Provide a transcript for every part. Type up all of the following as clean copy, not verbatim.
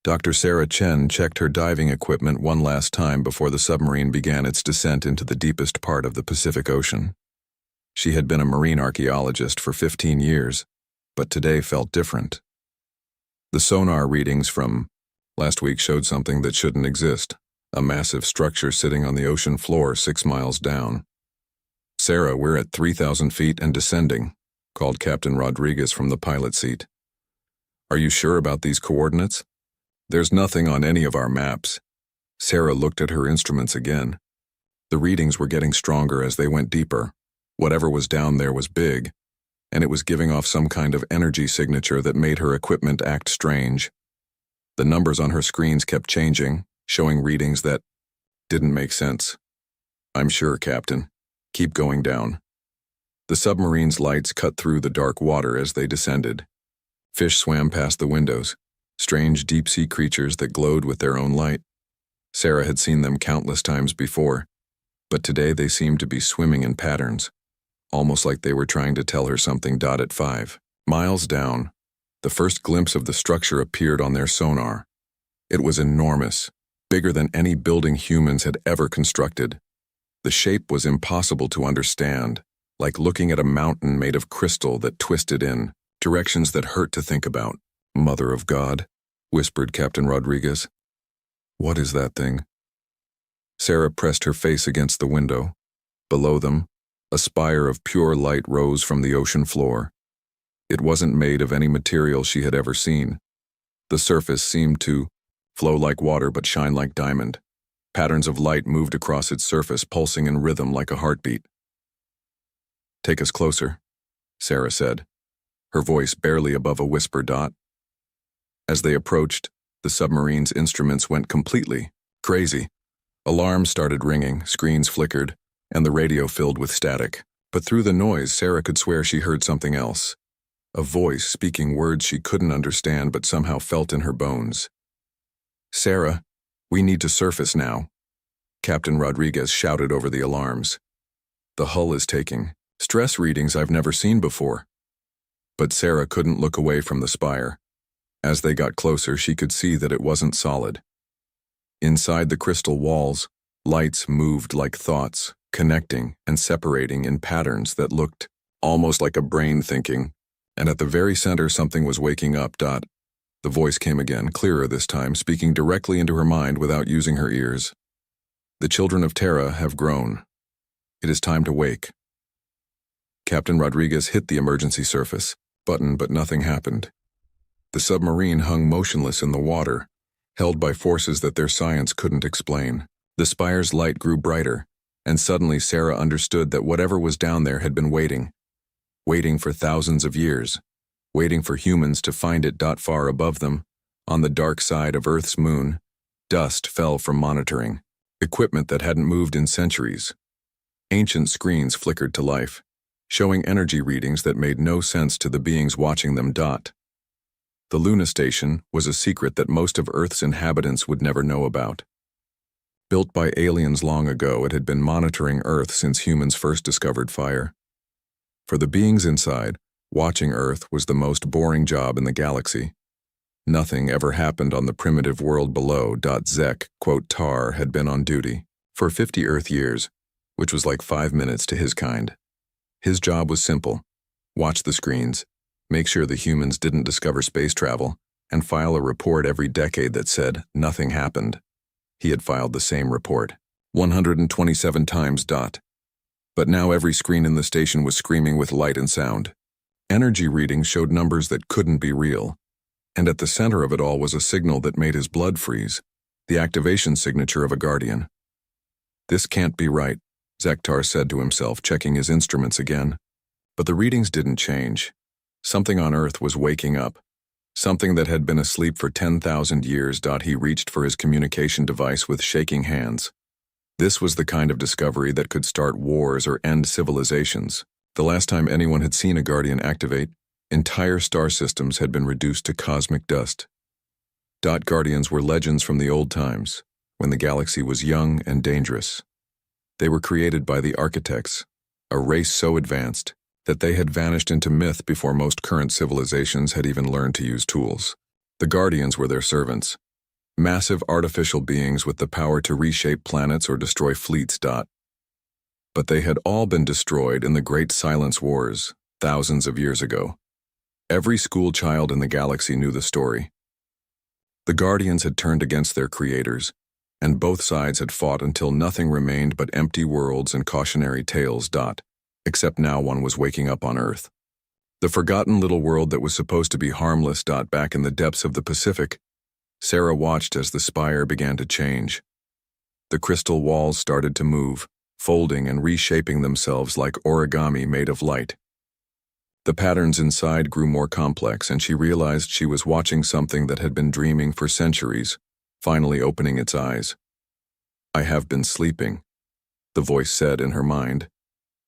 Dr. Sarah Chen checked her diving equipment one last time before the submarine began its descent into the deepest part of the Pacific Ocean. She had been a marine archaeologist for 15 years, but today felt different. The sonar readings from last week showed something that shouldn't exist, a massive structure sitting on the ocean floor 6 miles down. "Sarah, we're at 3,000 feet and descending," called Captain Rodriguez from the pilot seat. "Are you sure about these coordinates?" "There's nothing on any of our maps." Sarah looked at her instruments again. The readings were getting stronger as they went deeper. Whatever was down there was big, and it was giving off some kind of energy signature that made her equipment act strange. The numbers on her screens kept changing, showing readings that didn't make sense. "I'm sure, Captain. Keep going down." The submarine's lights cut through the dark water as they descended. Fish swam past the windows, strange deep-sea creatures that glowed with their own light. Sarah had seen them countless times before, but today they seemed to be swimming in patterns, almost like they were trying to tell her something. At 5 miles down, the first glimpse of the structure appeared on their sonar. It was enormous, bigger than any building humans had ever constructed. The shape was impossible to understand, like looking at a mountain made of crystal that twisted in directions that hurt to think about. "Mother of God," whispered Captain Rodriguez. "What is that thing?" Sarah pressed her face against the window. Below them, a spire of pure light rose from the ocean floor. It wasn't made of any material she had ever seen. The surface seemed to flow like water but shine like diamond. Patterns of light moved across its surface, pulsing in rhythm like a heartbeat. "Take us closer," Sarah said, her voice barely above a whisper. As they approached, the submarine's instruments went completely crazy. Alarms started ringing, screens flickered, and the radio filled with static. But through the noise, Sarah could swear she heard something else. A voice speaking words she couldn't understand but somehow felt in her bones. "Sarah, we need to surface now," Captain Rodriguez shouted over the alarms. "The hull is taking stress readings I've never seen before." But Sarah couldn't look away from the spire. As they got closer, she could see that it wasn't solid. Inside the crystal walls, lights moved like thoughts, connecting and separating in patterns that looked almost like a brain thinking. And at the very center, something was waking up. The voice came again, clearer this time, speaking directly into her mind without using her ears. "The children of Terra have grown. It is time to wake." Captain Rodriguez hit the emergency surface button, but nothing happened. The submarine hung motionless in the water, held by forces that their science couldn't explain. The spire's light grew brighter, and suddenly Sarah understood that whatever was down there had been waiting for thousands of years, waiting for humans to find it. Far above them, on the dark side of Earth's moon, dust fell from monitoring, equipment that hadn't moved in centuries. Ancient screens flickered to life, showing energy readings that made no sense to the beings watching them. The Luna Station was a secret that most of Earth's inhabitants would never know about. Built by aliens long ago, it had been monitoring Earth since humans first discovered fire. For the beings inside, watching Earth was the most boring job in the galaxy. Nothing ever happened on the primitive world below. Zek, Tar, had been on duty for 50 Earth years, which was like 5 minutes to his kind. His job was simple: watch the screens, make sure the humans didn't discover space travel, and file a report every decade that said nothing happened. He had filed the same report 127 times. But now every screen in the station was screaming with light and sound. Energy readings showed numbers that couldn't be real. And at the center of it all was a signal that made his blood freeze, the activation signature of a guardian. "This can't be right," Zektar said to himself, checking his instruments again. But the readings didn't change. Something on Earth was waking up, something that had been asleep for 10,000 years. He reached for his communication device with shaking hands. This was the kind of discovery that could start wars or end civilizations. The last time anyone had seen a guardian activate, entire star systems had been reduced to cosmic dust. Guardians were legends from the old times, when the galaxy was young and dangerous. They were created by the architects, a race so advanced that they had vanished into myth before most current civilizations had even learned to use tools. The Guardians were their servants, Massive artificial beings with the power to reshape planets or destroy fleets. But they had all been destroyed in the Great Silence Wars, thousands of years ago. Every school child in the galaxy knew the story. The Guardians had turned against their creators, and both sides had fought until nothing remained but empty worlds and cautionary tales. Except now one was waking up on Earth. The forgotten little world that was supposed to be harmless. Back in the depths of the Pacific, Sarah watched as the spire began to change. The crystal walls started to move, folding and reshaping themselves like origami made of light. The patterns inside grew more complex, and she realized she was watching something that had been dreaming for centuries, finally opening its eyes. "I have been sleeping," the voice said in her mind,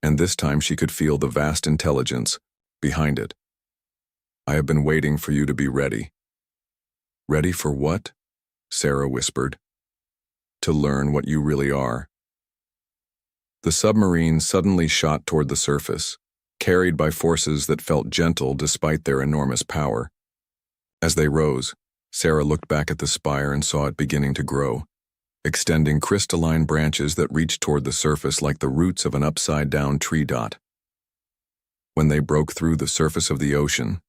and this time she could feel the vast intelligence behind it. "I have been waiting for you to be ready." "Ready for what?" Sarah whispered. "To learn what you really are." The submarine suddenly shot toward the surface, carried by forces that felt gentle despite their enormous power. As they rose, Sarah looked back at the spire and saw it beginning to grow, extending crystalline branches that reached toward the surface like the roots of an upside-down tree. When they broke through the surface of the ocean,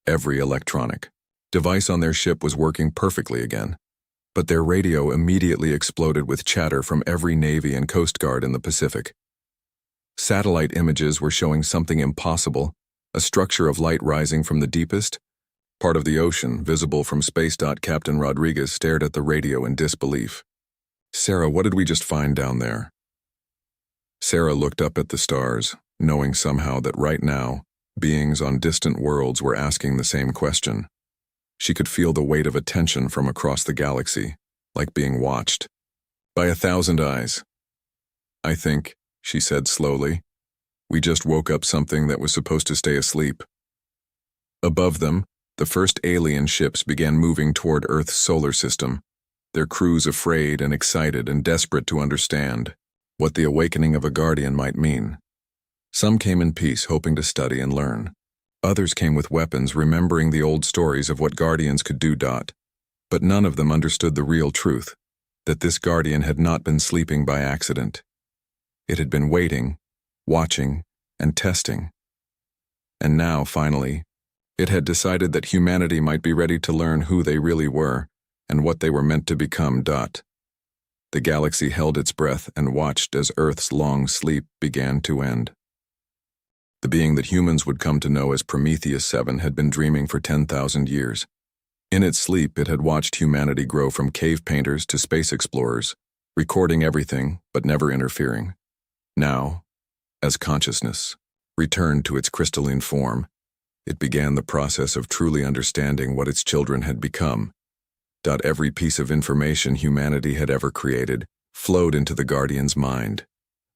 every electronic device on their ship was working perfectly again, but their radio immediately exploded with chatter from every Navy and Coast Guard in the Pacific. Satellite images were showing something impossible, a structure of light rising from the deepest part of the ocean, visible from space. Captain Rodriguez stared at the radio in disbelief. "Sarah, what did we just find down there?" Sarah looked up at the stars, knowing somehow that right now, beings on distant worlds were asking the same question. She could feel the weight of attention from across the galaxy, like being watched by 1,000 eyes. "I think," she said slowly, "we just woke up something that was supposed to stay asleep." Above them, the first alien ships began moving toward Earth's solar system, their crews afraid and excited and desperate to understand what the awakening of a Guardian might mean. Some came in peace, hoping to study and learn. Others came with weapons, remembering the old stories of what Guardians could do. But none of them understood the real truth, that this Guardian had not been sleeping by accident. It had been waiting, watching, and testing. And now, finally, it had decided that humanity might be ready to learn who they really were and what they were meant to become. The galaxy held its breath and watched as Earth's long sleep began to end. The being that humans would come to know as Prometheus 7 had been dreaming for 10,000 years. In its sleep, it had watched humanity grow from cave painters to space explorers, recording everything but never interfering. Now, as consciousness returned to its crystalline form, it began the process of truly understanding what its children had become. Every piece of information humanity had ever created flowed into the Guardian's mind.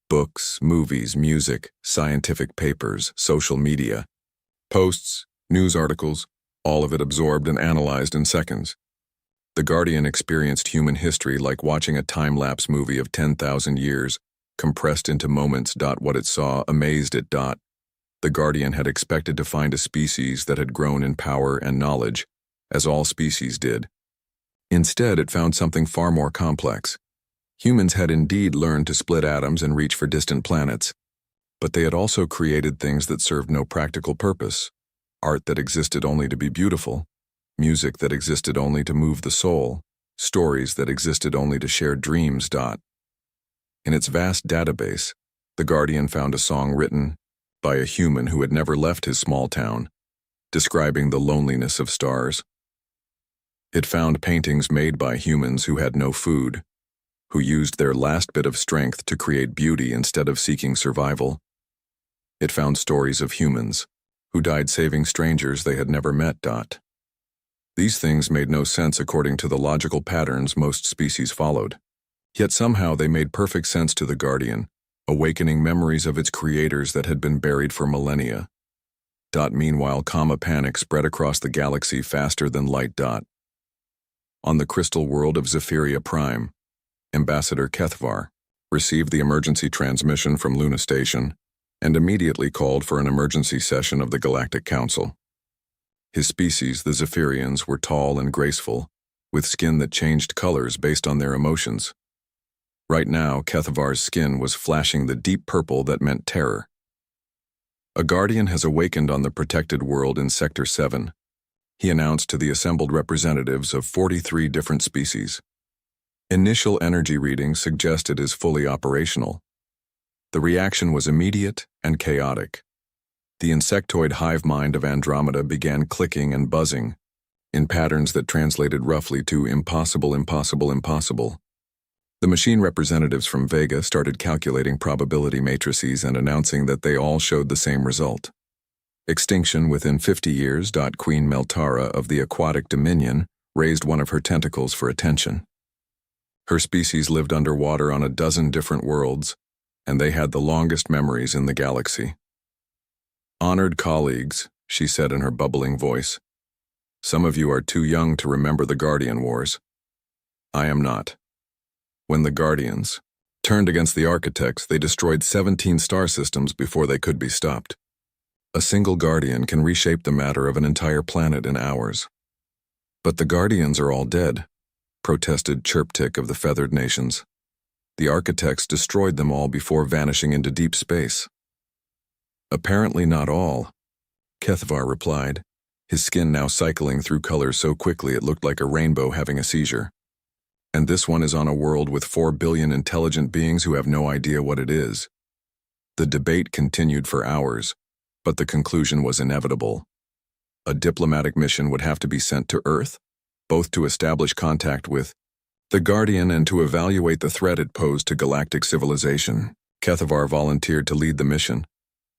Books, movies, music, scientific papers, social media, posts, news articles, all of it absorbed and analyzed in seconds. The Guardian experienced human history like watching a time-lapse movie of 10,000 years, compressed into moments. What it saw amazed it. The Guardian had expected to find a species that had grown in power and knowledge, as all species did. Instead, it found something far more complex. Humans had indeed learned to split atoms and reach for distant planets, but they had also created things that served no practical purpose. Art that existed only to be beautiful, music that existed only to move the soul, stories that existed only to share dreams. In its vast database, the Guardian found a song written by a human who had never left his small town, describing the loneliness of stars. It found paintings made by humans who had no food, who used their last bit of strength to create beauty instead of seeking survival. It found stories of humans who died saving strangers they had never met. These things made no sense according to the logical patterns most species followed. Yet somehow they made perfect sense to the Guardian, awakening memories of its creators that had been buried for millennia. Meanwhile, panic spread across the galaxy faster than light. On the crystal world of Zephyria Prime, Ambassador Kethvar received the emergency transmission from Luna Station and immediately called for an emergency session of the Galactic Council. His species, the Zephyrians, were tall and graceful, with skin that changed colors based on their emotions. Right now, Kethavar's skin was flashing the deep purple that meant terror. A guardian has awakened on the protected world in Sector 7, he announced to the assembled representatives of 43 different species. Initial energy readings suggest it is fully operational. The reaction was immediate and chaotic. The insectoid hive mind of Andromeda began clicking and buzzing, in patterns that translated roughly to impossible, impossible, impossible. The machine representatives from Vega started calculating probability matrices and announcing that they all showed the same result. Extinction within 50 years. Queen Meltara of the Aquatic Dominion raised one of her tentacles for attention. Her species lived underwater on a dozen different worlds, and they had the longest memories in the galaxy. "Honored colleagues," she said in her bubbling voice, "some of you are too young to remember the Guardian Wars. I am not. When the Guardians turned against the Architects, they destroyed 17 star systems before they could be stopped. A single Guardian can reshape the matter of an entire planet in hours. But the Guardians are all dead," protested Chirptic of the Feathered Nations. "The Architects destroyed them all before vanishing into deep space." "Apparently not all," Kethavar replied, his skin now cycling through colors so quickly it looked like a rainbow having a seizure. "And this one is on a world with 4 billion intelligent beings who have no idea what it is." The debate continued for hours, but the conclusion was inevitable. A diplomatic mission would have to be sent to Earth, both to establish contact with the Guardian and to evaluate the threat it posed to galactic civilization. Kethavar volunteered to lead the mission,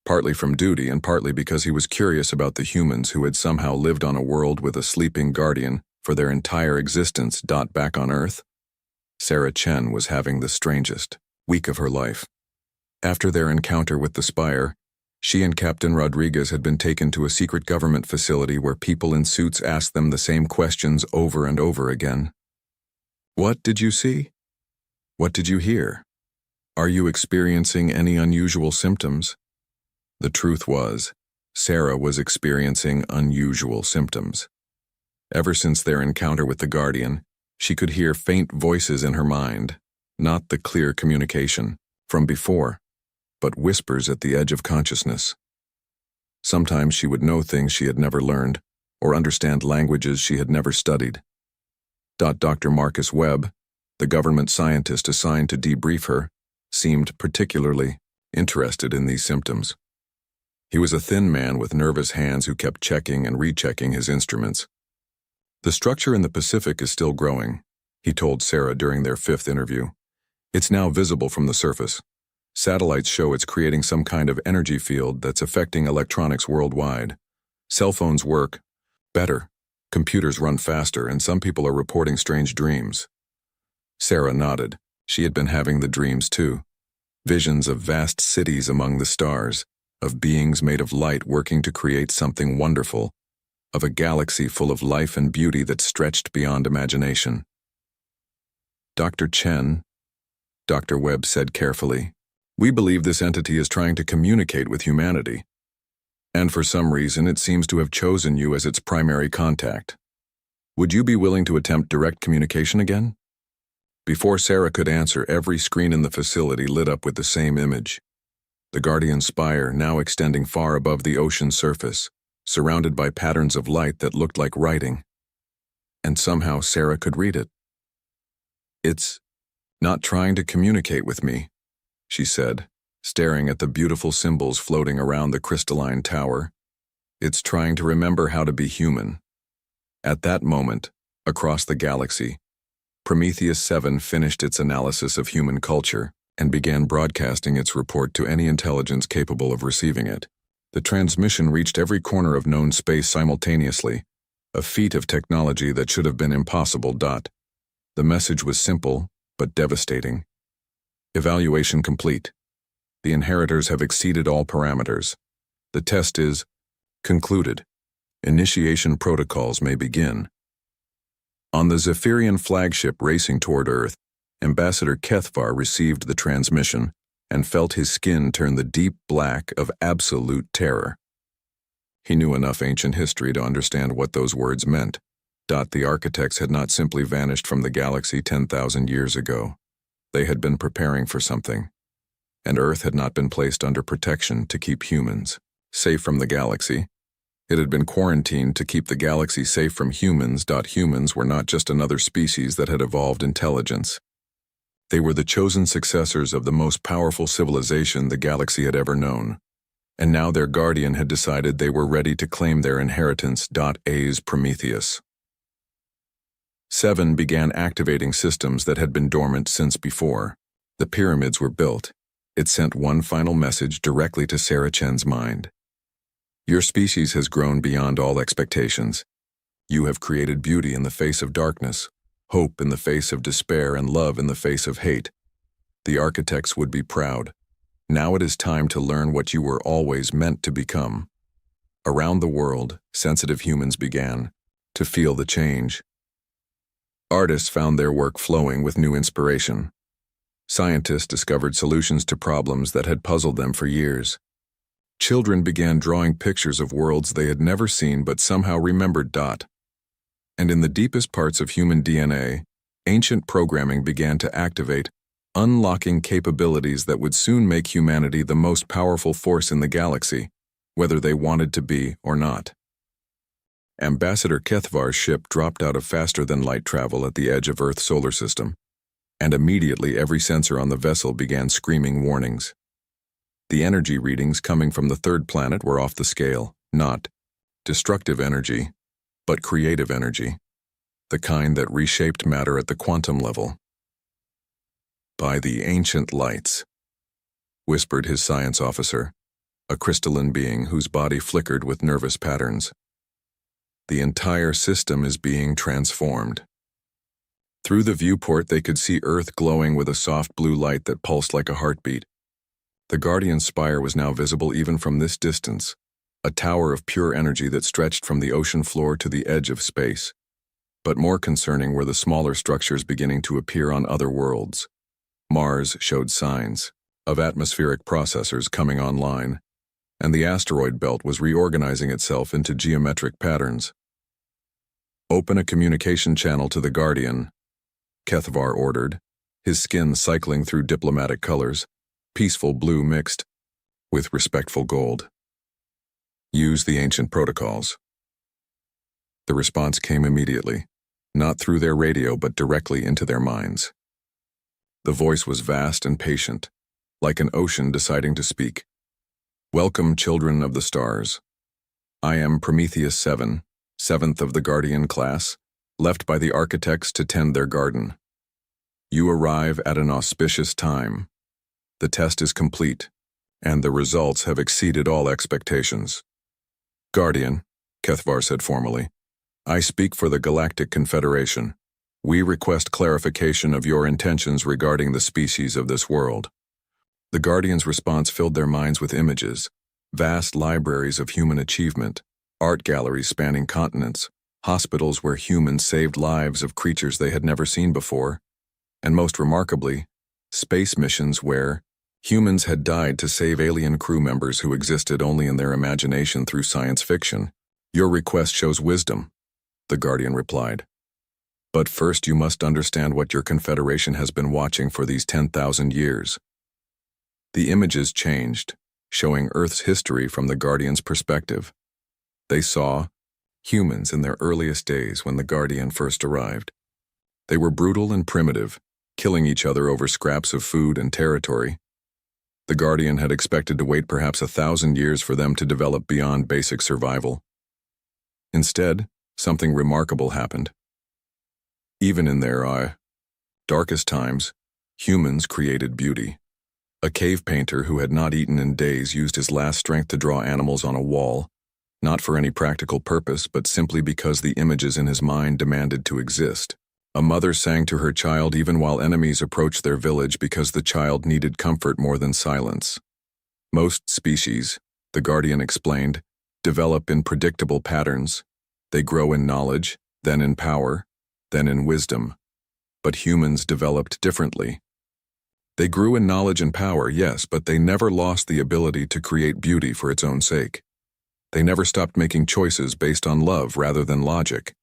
partly from duty and partly because he was curious about the humans who had somehow lived on a world with a sleeping Guardian for their entire existence. Back on Earth, Sarah Chen was having the strangest week of her life. After their encounter with the Spire, she and Captain Rodriguez had been taken to a secret government facility where people in suits asked them the same questions over and over again. "What did you see? What did you hear? Are you experiencing any unusual symptoms?" The truth was, Sarah was experiencing unusual symptoms. Ever since their encounter with the Guardian, she could hear faint voices in her mind, not the clear communication from before, but whispers at the edge of consciousness. Sometimes she would know things she had never learned, or understand languages she had never studied. Dr. Marcus Webb, the government scientist assigned to debrief her, seemed particularly interested in these symptoms. He was a thin man with nervous hands who kept checking and rechecking his instruments. "The structure in the Pacific is still growing," he told Sarah during their 5th interview. "It's now visible from the surface. Satellites show it's creating some kind of energy field that's affecting electronics worldwide. Cell phones work better, computers run faster, and some people are reporting strange dreams." Sarah nodded. She had been having the dreams too. Visions of vast cities among the stars, of beings made of light working to create something wonderful, of a galaxy full of life and beauty that stretched beyond imagination. "Dr. Chen," Dr. Webb said carefully, "we believe this entity is trying to communicate with humanity. And for some reason it seems to have chosen you as its primary contact. Would you be willing to attempt direct communication again?" Before Sarah could answer, every screen in the facility lit up with the same image. The Guardian Spire now extending far above the ocean surface, surrounded by patterns of light that looked like writing. And somehow Sarah could read it. "It's not trying to communicate with me," she said, staring at the beautiful symbols floating around the crystalline tower. "It's trying to remember how to be human." At that moment, across the galaxy, Prometheus 7 finished its analysis of human culture and began broadcasting its report to any intelligence capable of receiving it. The transmission reached every corner of known space simultaneously, a feat of technology that should have been impossible. The message was simple, but devastating. "Evaluation complete. The inheritors have exceeded all parameters. The test is concluded. Initiation protocols may begin." On the Zephyrian flagship racing toward Earth, Ambassador Kethavar received the transmission and felt his skin turn the deep black of absolute terror. He knew enough ancient history to understand what those words meant. The architects had not simply vanished from the galaxy 10,000 years ago. They had been preparing for something, and Earth had not been placed under protection to keep humans safe from the galaxy. It had been quarantined to keep the galaxy safe from humans. Humans were not just another species that had evolved intelligence. They were the chosen successors of the most powerful civilization the galaxy had ever known. And now their guardian had decided they were ready to claim their inheritance. A's Prometheus 7 began activating systems that had been dormant since before. The pyramids were built. It sent one final message directly to Sarah Chen's mind. Your species has grown beyond all expectations. You have created beauty in the face of darkness, hope in the face of despair, and love in the face of hate. The architects would be proud. Now it is time to learn what you were always meant to become. Around the world, sensitive humans began to feel the change. Artists found their work flowing with new inspiration. Scientists discovered solutions to problems that had puzzled them for years. Children began drawing pictures of worlds they had never seen but somehow remembered. And in the deepest parts of human DNA, ancient programming began to activate, unlocking capabilities that would soon make humanity the most powerful force in the galaxy, whether they wanted to be or not. Ambassador Kethvar's ship dropped out of faster-than-light travel at the edge of Earth's solar system, and immediately every sensor on the vessel began screaming warnings. The energy readings coming from the third planet were off the scale, not destructive energy, but creative energy, the kind that reshaped matter at the quantum level. By the ancient lights, whispered his science officer, a crystalline being whose body flickered with nervous patterns. The entire system is being transformed. Through the viewport they could see Earth glowing with a soft blue light that pulsed like a heartbeat. The Guardian's spire was now visible even from this distance, a tower of pure energy that stretched from the ocean floor to the edge of space. But more concerning were the smaller structures beginning to appear on other worlds. Mars showed signs of atmospheric processors coming online, and the asteroid belt was reorganizing itself into geometric patterns. Open a communication channel to the Guardian, Kethvar ordered, his skin cycling through diplomatic colors, peaceful blue mixed with respectful gold. Use the ancient protocols. The response came immediately, not through their radio but directly into their minds. The voice was vast and patient, like an ocean deciding to speak. Welcome, children of the stars. I am Prometheus 7, 7th of the Guardian class, left by the architects to tend their garden. You arrive at an auspicious time. The test is complete, and the results have exceeded all expectations. Guardian, Kethvar said formally, I speak for the Galactic Confederation. We request clarification of your intentions regarding the species of this world. The Guardian's response filled their minds with images, vast libraries of human achievement, art galleries spanning continents, hospitals where humans saved lives of creatures they had never seen before, and most remarkably, space missions where humans had died to save alien crew members who existed only in their imagination through science fiction. Your request shows wisdom, the Guardian replied. But first you must understand what your Confederation has been watching for these 10,000 years. The images changed, showing Earth's history from the Guardian's perspective. They saw humans in their earliest days when the Guardian first arrived. They were brutal and primitive, killing each other over scraps of food and territory. The Guardian had expected to wait perhaps 1,000 years for them to develop beyond basic survival. Instead, something remarkable happened. Even in their darkest times, humans created beauty. A cave painter who had not eaten in days used his last strength to draw animals on a wall, not for any practical purpose but simply because the images in his mind demanded to exist. A mother sang to her child even while enemies approached their village because the child needed comfort more than silence. Most species, the Guardian explained, develop in predictable patterns. They grow in knowledge, then in power, then in wisdom. But humans developed differently. They grew in knowledge and power, yes, but they never lost the ability to create beauty for its own sake. They never stopped making choices based on love rather than logic.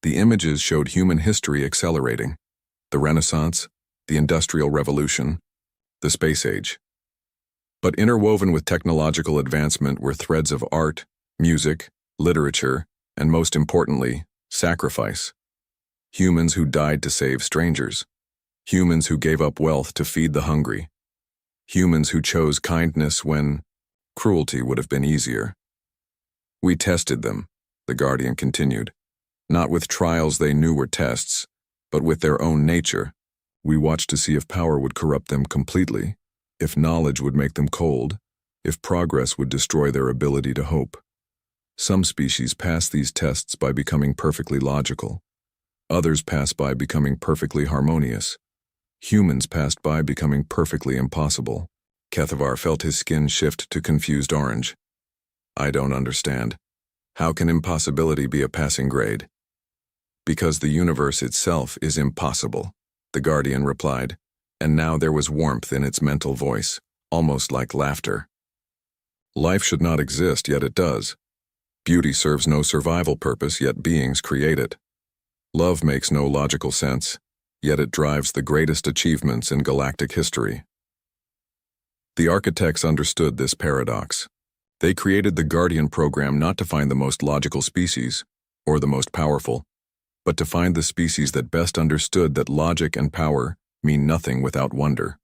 The images showed human history accelerating: the Renaissance, the Industrial Revolution, the Space Age. But interwoven with technological advancement were threads of art, music, literature, and most importantly, sacrifice. Humans who died to save strangers. Humans who gave up wealth to feed the hungry. Humans who chose kindness when cruelty would have been easier. We tested them, the Guardian continued, not with trials they knew were tests, but with their own nature. We watched to see if power would corrupt them completely, if knowledge would make them cold, if progress would destroy their ability to hope. Some species pass these tests by becoming perfectly logical. Others pass by becoming perfectly harmonious. Humans passed by becoming perfectly impossible. Kethavar felt his skin shift to confused orange. I don't understand. How can impossibility be a passing grade? Because the universe itself is impossible, the Guardian replied, and now there was warmth in its mental voice, almost like laughter. Life should not exist, yet it does. Beauty serves no survival purpose, yet beings create it. Love makes no logical sense, yet it drives the greatest achievements in galactic history. The architects understood this paradox. They created the Guardian program not to find the most logical species, or the most powerful, but to find the species that best understood that logic and power mean nothing without wonder.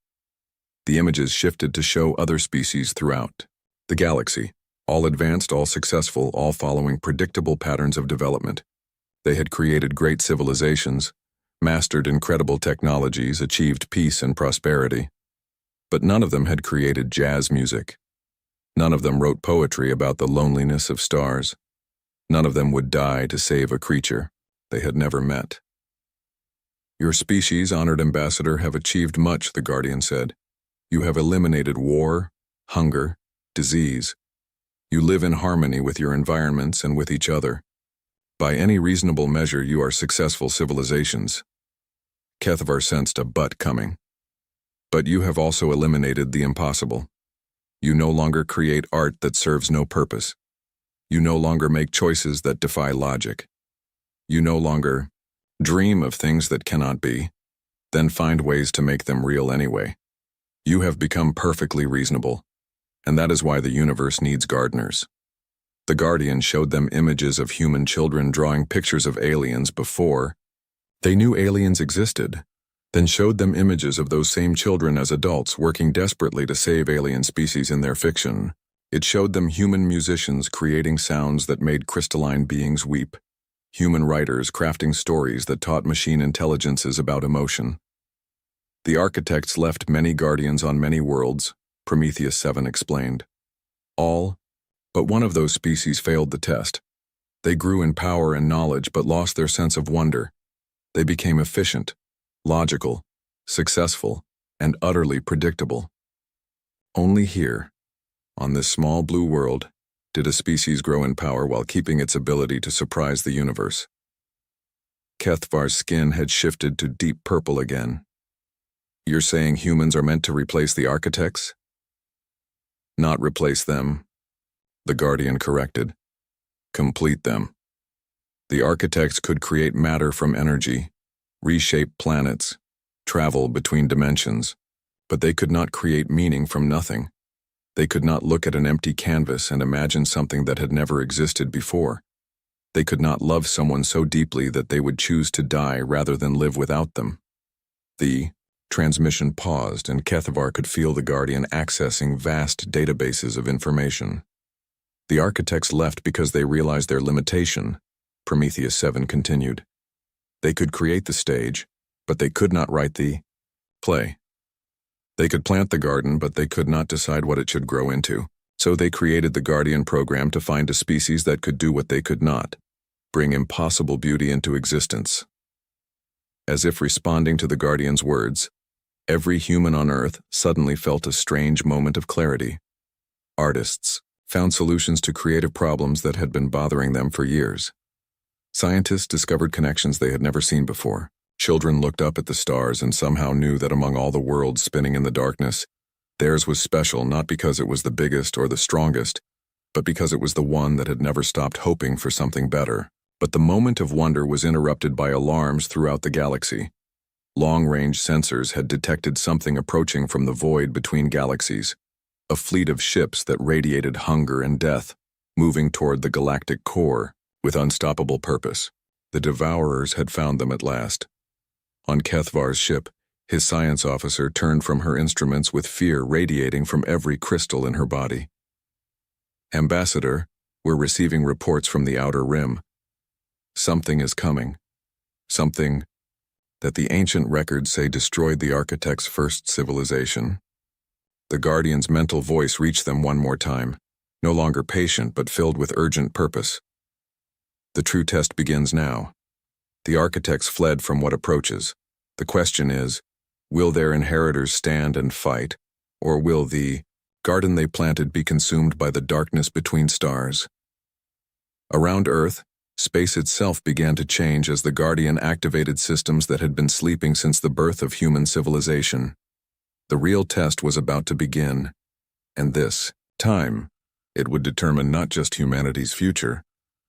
The images shifted to show other species throughout the galaxy, all advanced, all successful, all following predictable patterns of development. They had created great civilizations, mastered incredible technologies, achieved peace and prosperity. But none of them had created jazz music. None of them wrote poetry about the loneliness of stars. None of them would die to save a creature they had never met. Your species, honored ambassador, have achieved much, the Guardian said. You have eliminated war, hunger, disease. You live in harmony with your environments and with each other. By any reasonable measure, you are successful civilizations. Kethavar sensed a but coming. But you have also eliminated the impossible. You no longer create art that serves no purpose. You no longer make choices that defy logic. You no longer dream of things that cannot be, then find ways to make them real anyway. You have become perfectly reasonable, and that is why the universe needs gardeners. The Guardian showed them images of human children drawing pictures of aliens before they knew aliens existed, then showed them images of those same children as adults working desperately to save alien species in their fiction. It showed them human musicians creating sounds that made crystalline beings weep, human writers crafting stories that taught machine intelligences about emotion. The architects left many guardians on many worlds, Prometheus 7 explained. All but one of those species failed the test. They grew in power and knowledge but lost their sense of wonder. They became efficient, logical, successful, and utterly predictable. Only here, on this small blue world, did a species grow in power while keeping its ability to surprise the universe. Kethavar's skin had shifted to deep purple again. You're saying humans are meant to replace the architects? Not replace them, the Guardian corrected. Complete them. The architects could create matter from energy, reshape planets, travel between dimensions, but they could not create meaning from nothing. They could not look at an empty canvas and imagine something that had never existed before. They could not love someone so deeply that they would choose to die rather than live without them. The transmission paused, and Kethavar could feel the Guardian accessing vast databases of information. The architects left because they realized their limitation, Prometheus 7 continued. They could create the stage, but they could not write the play. They could plant the garden, but they could not decide what it should grow into. So they created the Guardian program to find a species that could do what they could not, bring impossible beauty into existence. As if responding to the Guardian's words, every human on Earth suddenly felt a strange moment of clarity. Artists found solutions to creative problems that had been bothering them for years. Scientists discovered connections they had never seen before. Children looked up at the stars and somehow knew that among all the worlds spinning in the darkness, theirs was special not because it was the biggest or the strongest, but because it was the one that had never stopped hoping for something better. But the moment of wonder was interrupted by alarms throughout the galaxy. Long-range sensors had detected something approaching from the void between galaxies, a fleet of ships that radiated hunger and death, moving toward the galactic core with unstoppable purpose. The Devourers had found them at last. On Kethvar's ship, his science officer turned from her instruments with fear radiating from every crystal in her body. "Ambassador, we're receiving reports from the Outer Rim. Something is coming. Something that the ancient records say destroyed the Architect's first civilization." The Guardian's mental voice reached them one more time, no longer patient but filled with urgent purpose. "The true test begins now. The Architects fled from what approaches. The question is, will their inheritors stand and fight, or will the garden they planted be consumed by the darkness between stars?" Around Earth, space itself began to change as the Guardian activated systems that had been sleeping since the birth of human civilization. The real test was about to begin, and this time, it would determine not just humanity's future,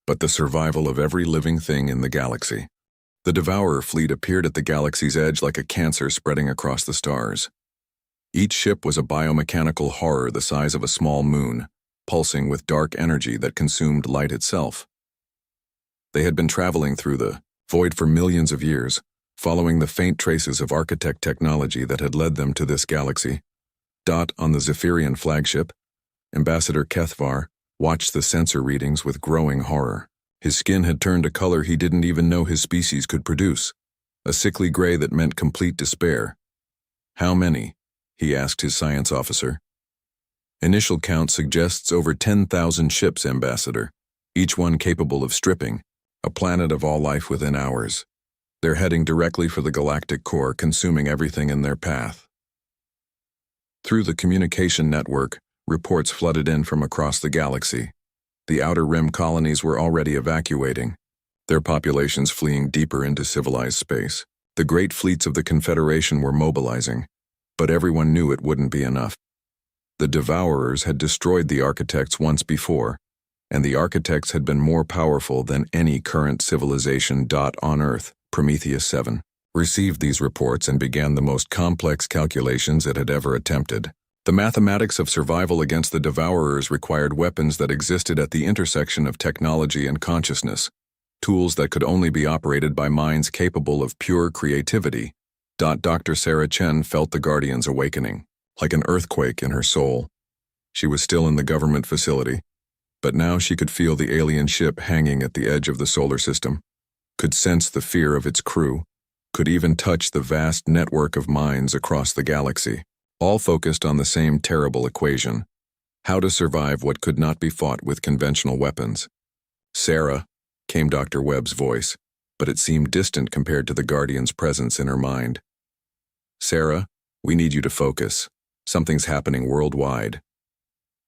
but the survival of every living thing in the galaxy. The Devourer fleet appeared at the galaxy's edge like a cancer spreading across the stars. Each ship was a biomechanical horror the size of a small moon, pulsing with dark energy that consumed light itself. They had been traveling through the void for millions of years, following the faint traces of architect technology that had led them to this galaxy. On the Zephyrian flagship, Ambassador Kethvar watched the sensor readings with growing horror. His skin had turned a color he didn't even know his species could produce, a sickly gray that meant complete despair. "How many?" he asked his science officer. "Initial count suggests over 10,000 ships, Ambassador, each one capable of stripping a planet of all life within hours. They're heading directly for the galactic core, consuming everything in their path." Through the communication network, reports flooded in from across the galaxy. The Outer Rim colonies were already evacuating, their populations fleeing deeper into civilized space. The great fleets of the Confederation were mobilizing, but everyone knew it wouldn't be enough. The Devourers had destroyed the Architects once before, and the Architects had been more powerful than any current civilization. On Earth, Prometheus 7 received these reports and began the most complex calculations it had ever attempted. The mathematics of survival against the Devourers required weapons that existed at the intersection of technology and consciousness, tools that could only be operated by minds capable of pure creativity. Dr. Sarah Chen felt the Guardian's awakening, like an earthquake in her soul. She was still in the government facility, but now she could feel the alien ship hanging at the edge of the solar system, could sense the fear of its crew, could even touch the vast network of minds across the galaxy, all focused on the same terrible equation: how to survive what could not be fought with conventional weapons. "Sarah," came Dr. Webb's voice, but it seemed distant compared to the Guardian's presence in her mind. "Sarah, we need you to focus. Something's happening worldwide."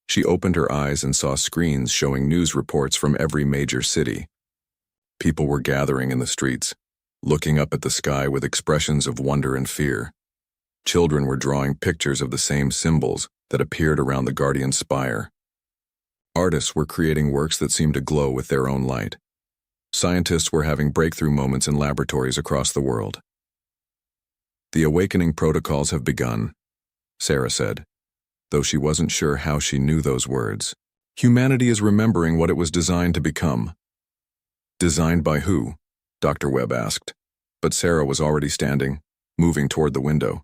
She opened her eyes and saw screens showing news reports from every major city. People were gathering in the streets, looking up at the sky with expressions of wonder and fear. Children were drawing pictures of the same symbols that appeared around the Guardian's spire. Artists were creating works that seemed to glow with their own light. Scientists were having breakthrough moments in laboratories across the world. "The awakening protocols have begun," Sarah said, though she wasn't sure how she knew those words. "Humanity is remembering what it was designed to become." "Designed by who?" Dr. Webb asked, but Sarah was already standing, moving toward the window.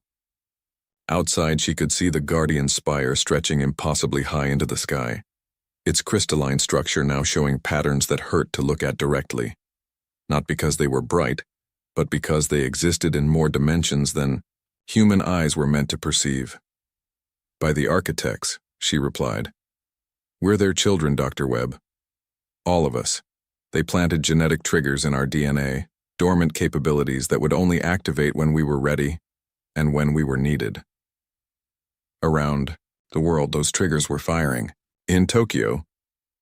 Outside, she could see the Guardian spire stretching impossibly high into the sky, its crystalline structure now showing patterns that hurt to look at directly. Not because they were bright, but because they existed in more dimensions than human eyes were meant to perceive. "By the Architects," she replied. "We're their children, Dr. Webb. All of us. They planted genetic triggers in our DNA, dormant capabilities that would only activate when we were ready and when we were needed." Around the world, those triggers were firing. In Tokyo,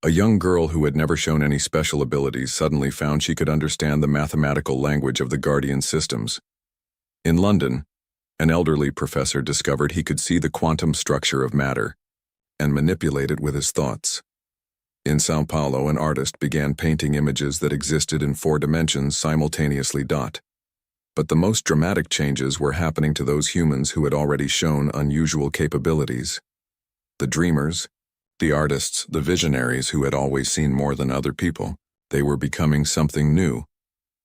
a young girl who had never shown any special abilities suddenly found she could understand the mathematical language of the Guardian systems. In London, an elderly professor discovered he could see the quantum structure of matter and manipulate it with his thoughts. In Sao Paulo, an artist began painting images that existed in 4 dimensions simultaneously. But the most dramatic changes were happening to those humans who had already shown unusual capabilities. The dreamers, the artists, the visionaries who had always seen more than other people, they were becoming something new,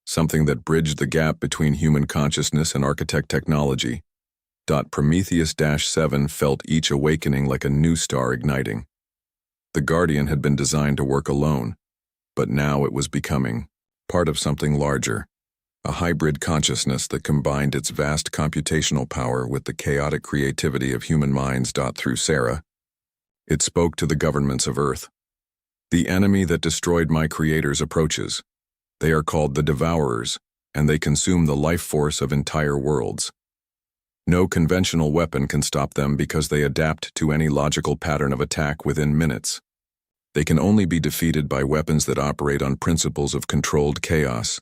something that bridged the gap between human consciousness and architect technology. Prometheus-7 felt each awakening like a new star igniting. The Guardian had been designed to work alone, but now it was becoming part of something larger, a hybrid consciousness that combined its vast computational power with the chaotic creativity of human minds. Through Sarah, it spoke to the governments of Earth. The enemy that destroyed my creators approaches. They are called the Devourers, and they consume the life force of entire worlds. No conventional weapon can stop them because they adapt to any logical pattern of attack within minutes. They can only be defeated by weapons that operate on principles of controlled chaos,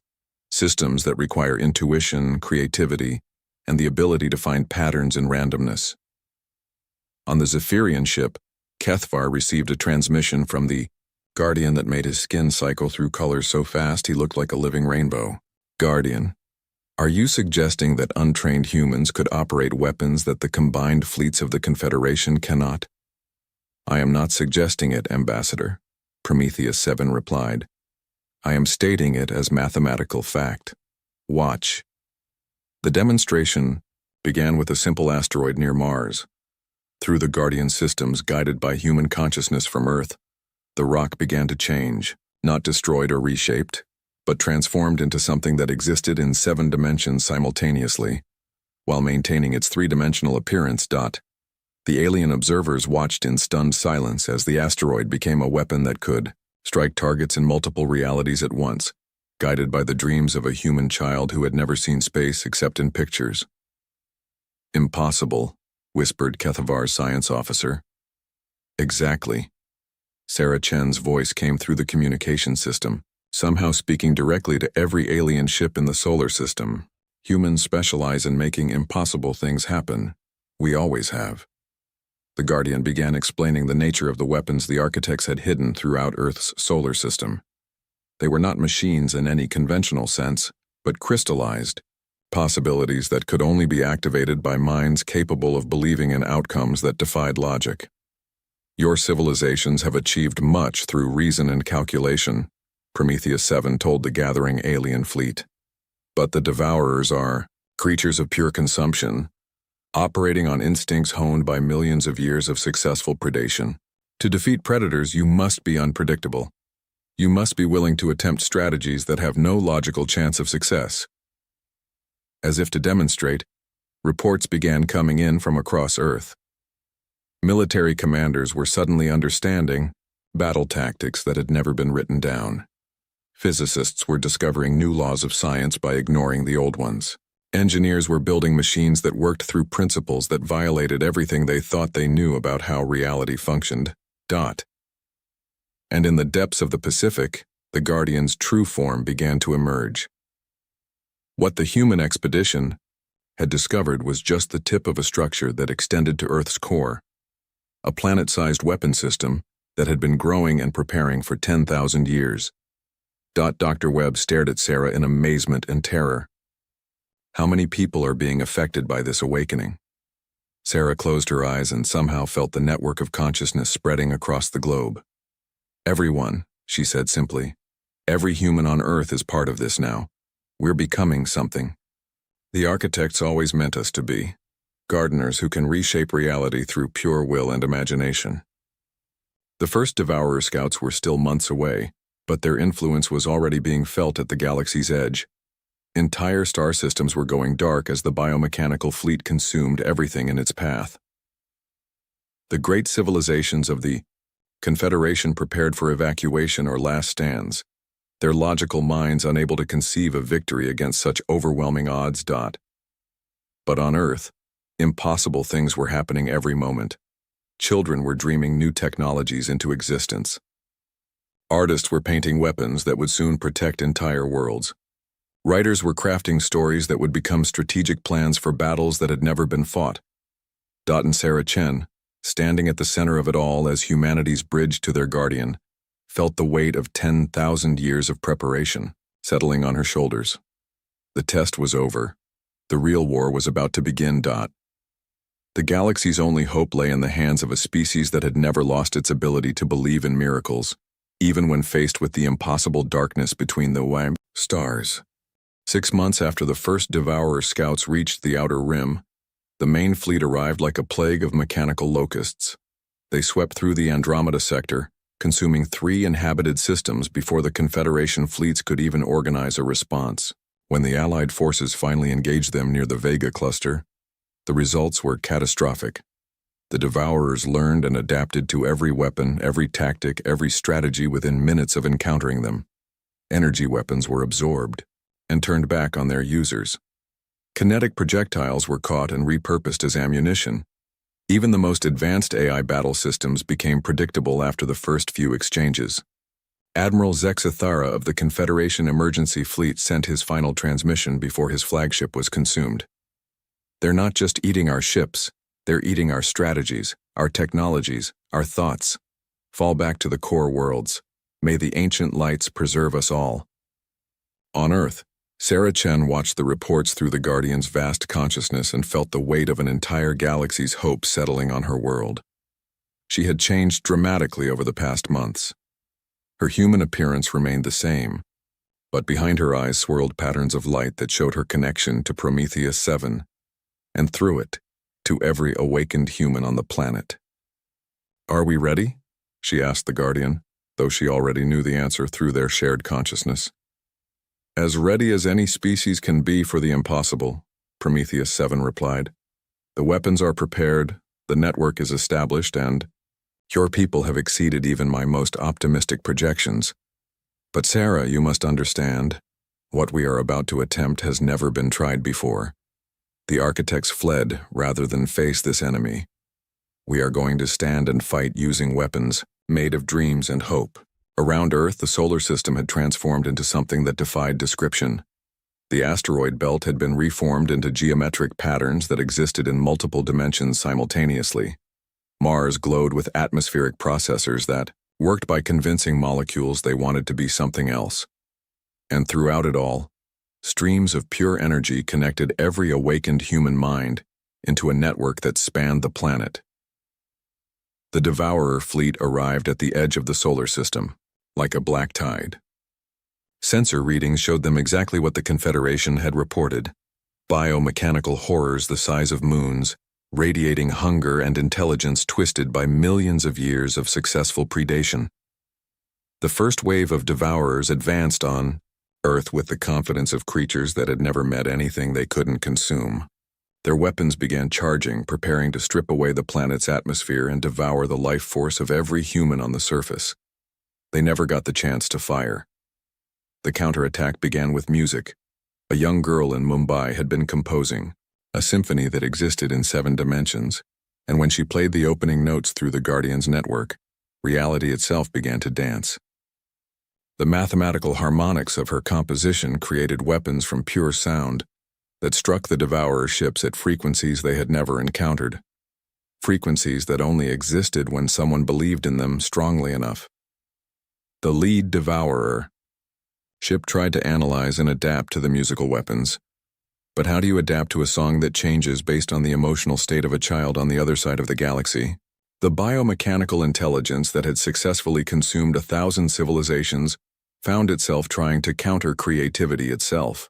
systems that require intuition, creativity, and the ability to find patterns in randomness. On the Zephyrian ship, Kethvar received a transmission from the Guardian that made his skin cycle through colors so fast he looked like a living rainbow. Guardian, are you suggesting that untrained humans could operate weapons that the combined fleets of the Confederation cannot? I am not suggesting it, Ambassador, Prometheus-7 replied. I am stating it as mathematical fact. Watch. The demonstration began with a simple asteroid near Mars. Through the Guardian systems guided by human consciousness from Earth, the rock began to change, not destroyed or reshaped, but transformed into something that existed in 7 dimensions simultaneously, while maintaining its 3-dimensional appearance. The alien observers watched in stunned silence as the asteroid became a weapon that could strike targets in multiple realities at once, guided by the dreams of a human child who had never seen space except in pictures. Impossible, whispered Kethavar's science officer. Exactly. Sarah Chen's voice came through the communication system, somehow speaking directly to every alien ship in the solar system. Humans specialize in making impossible things happen. We always have. The Guardian began explaining the nature of the weapons the architects had hidden throughout Earth's solar system. They were not machines in any conventional sense, but crystallized, possibilities that could only be activated by minds capable of believing in outcomes that defied logic. Your civilizations have achieved much through reason and calculation, Prometheus-7 told the gathering alien fleet. But the Devourers are creatures of pure consumption, operating on instincts honed by millions of years of successful predation. To defeat predators, you must be unpredictable. You must be willing to attempt strategies that have no logical chance of success. As if to demonstrate, reports began coming in from across Earth. Military commanders were suddenly understanding battle tactics that had never been written down. Physicists were discovering new laws of science by ignoring the old ones. Engineers were building machines that worked through principles that violated everything they thought they knew about how reality functioned. And in the depths of the Pacific, the Guardian's true form began to emerge. What the human expedition had discovered was just the tip of a structure that extended to Earth's core, a planet-sized weapon system that had been growing and preparing for 10,000 years. Dr. Webb stared at Sarah in amazement and terror. How many people are being affected by this awakening? Sarah closed her eyes and somehow felt the network of consciousness spreading across the globe. Everyone, she said simply. Every human on Earth is part of this now. We're becoming something. The architects always meant us to be. Gardeners who can reshape reality through pure will and imagination. The first Devourer scouts were still months away, but their influence was already being felt at the galaxy's edge. Entire star systems were going dark as the biomechanical fleet consumed everything in its path. The great civilizations of the Confederation prepared for evacuation or last stands, their logical minds unable to conceive of victory against such overwhelming odds. But on Earth, impossible things were happening every moment. Children were dreaming new technologies into existence. Artists were painting weapons that would soon protect entire worlds. Writers were crafting stories that would become strategic plans for battles that had never been fought. And Sarah Chen, standing at the center of it all as humanity's bridge to their Guardian, felt the weight of 10,000 years of preparation settling on her shoulders. The test was over. The real war was about to begin. The galaxy's only hope lay in the hands of a species that had never lost its ability to believe in miracles, even when faced with the impossible darkness between the stars. 6 months after the first Devourer scouts reached the outer rim, the main fleet arrived like a plague of mechanical locusts. They swept through the Andromeda sector, consuming 3 inhabited systems before the Confederation fleets could even organize a response. When the Allied forces finally engaged them near the Vega cluster, the results were catastrophic. The Devourers learned and adapted to every weapon, every tactic, every strategy within minutes of encountering them. Energy weapons were absorbed and turned back on their users. Kinetic projectiles were caught and repurposed as ammunition. Even the most advanced AI battle systems became predictable after the first few exchanges. Admiral Zexathara of the Confederation Emergency Fleet sent his final transmission before his flagship was consumed. "They're not just eating our ships, they're eating our strategies, our technologies, our thoughts. Fall back to the core worlds. May the ancient lights preserve us all." On Earth, Sarah Chen watched the reports through the Guardian's vast consciousness and felt the weight of an entire galaxy's hope settling on her world. She had changed dramatically over the past months. Her human appearance remained the same, but behind her eyes swirled patterns of light that showed her connection to Prometheus 7, and through it, to every awakened human on the planet. "Are we ready?" she asked the Guardian, though she already knew the answer through their shared consciousness. "As ready as any species can be for the impossible," Prometheus 7 replied. "The weapons are prepared, the network is established, and your people have exceeded even my most optimistic projections. But Sarah, you must understand, what we are about to attempt has never been tried before. The architects fled rather than face this enemy. We are going to stand and fight using weapons made of dreams and hope." Around Earth, the solar system had transformed into something that defied description. The asteroid belt had been reformed into geometric patterns that existed in multiple dimensions simultaneously. Mars glowed with atmospheric processors that worked by convincing molecules they wanted to be something else. And throughout it all, streams of pure energy connected every awakened human mind into a network that spanned the planet. The Devourer fleet arrived at the edge of the solar system, like a black tide. Sensor readings showed them exactly what the Confederation had reported: biomechanical horrors the size of moons, radiating hunger and intelligence twisted by millions of years of successful predation. The first wave of Devourers advanced on Earth with the confidence of creatures that had never met anything they couldn't consume. Their weapons began charging, preparing to strip away the planet's atmosphere and devour the life force of every human on the surface. They never got the chance to fire. The counterattack began with music. A young girl in Mumbai had been composing a symphony that existed in 7 dimensions, and when she played the opening notes through the Guardian's network, reality itself began to dance. The mathematical harmonics of her composition created weapons from pure sound that struck the Devourer ships at frequencies they had never encountered, frequencies that only existed when someone believed in them strongly enough. The lead Devourer ship tried to analyze and adapt to the musical weapons. But how do you adapt to a song that changes based on the emotional state of a child on the other side of the galaxy? The biomechanical intelligence that had successfully consumed 1,000 civilizations found itself trying to counter creativity itself.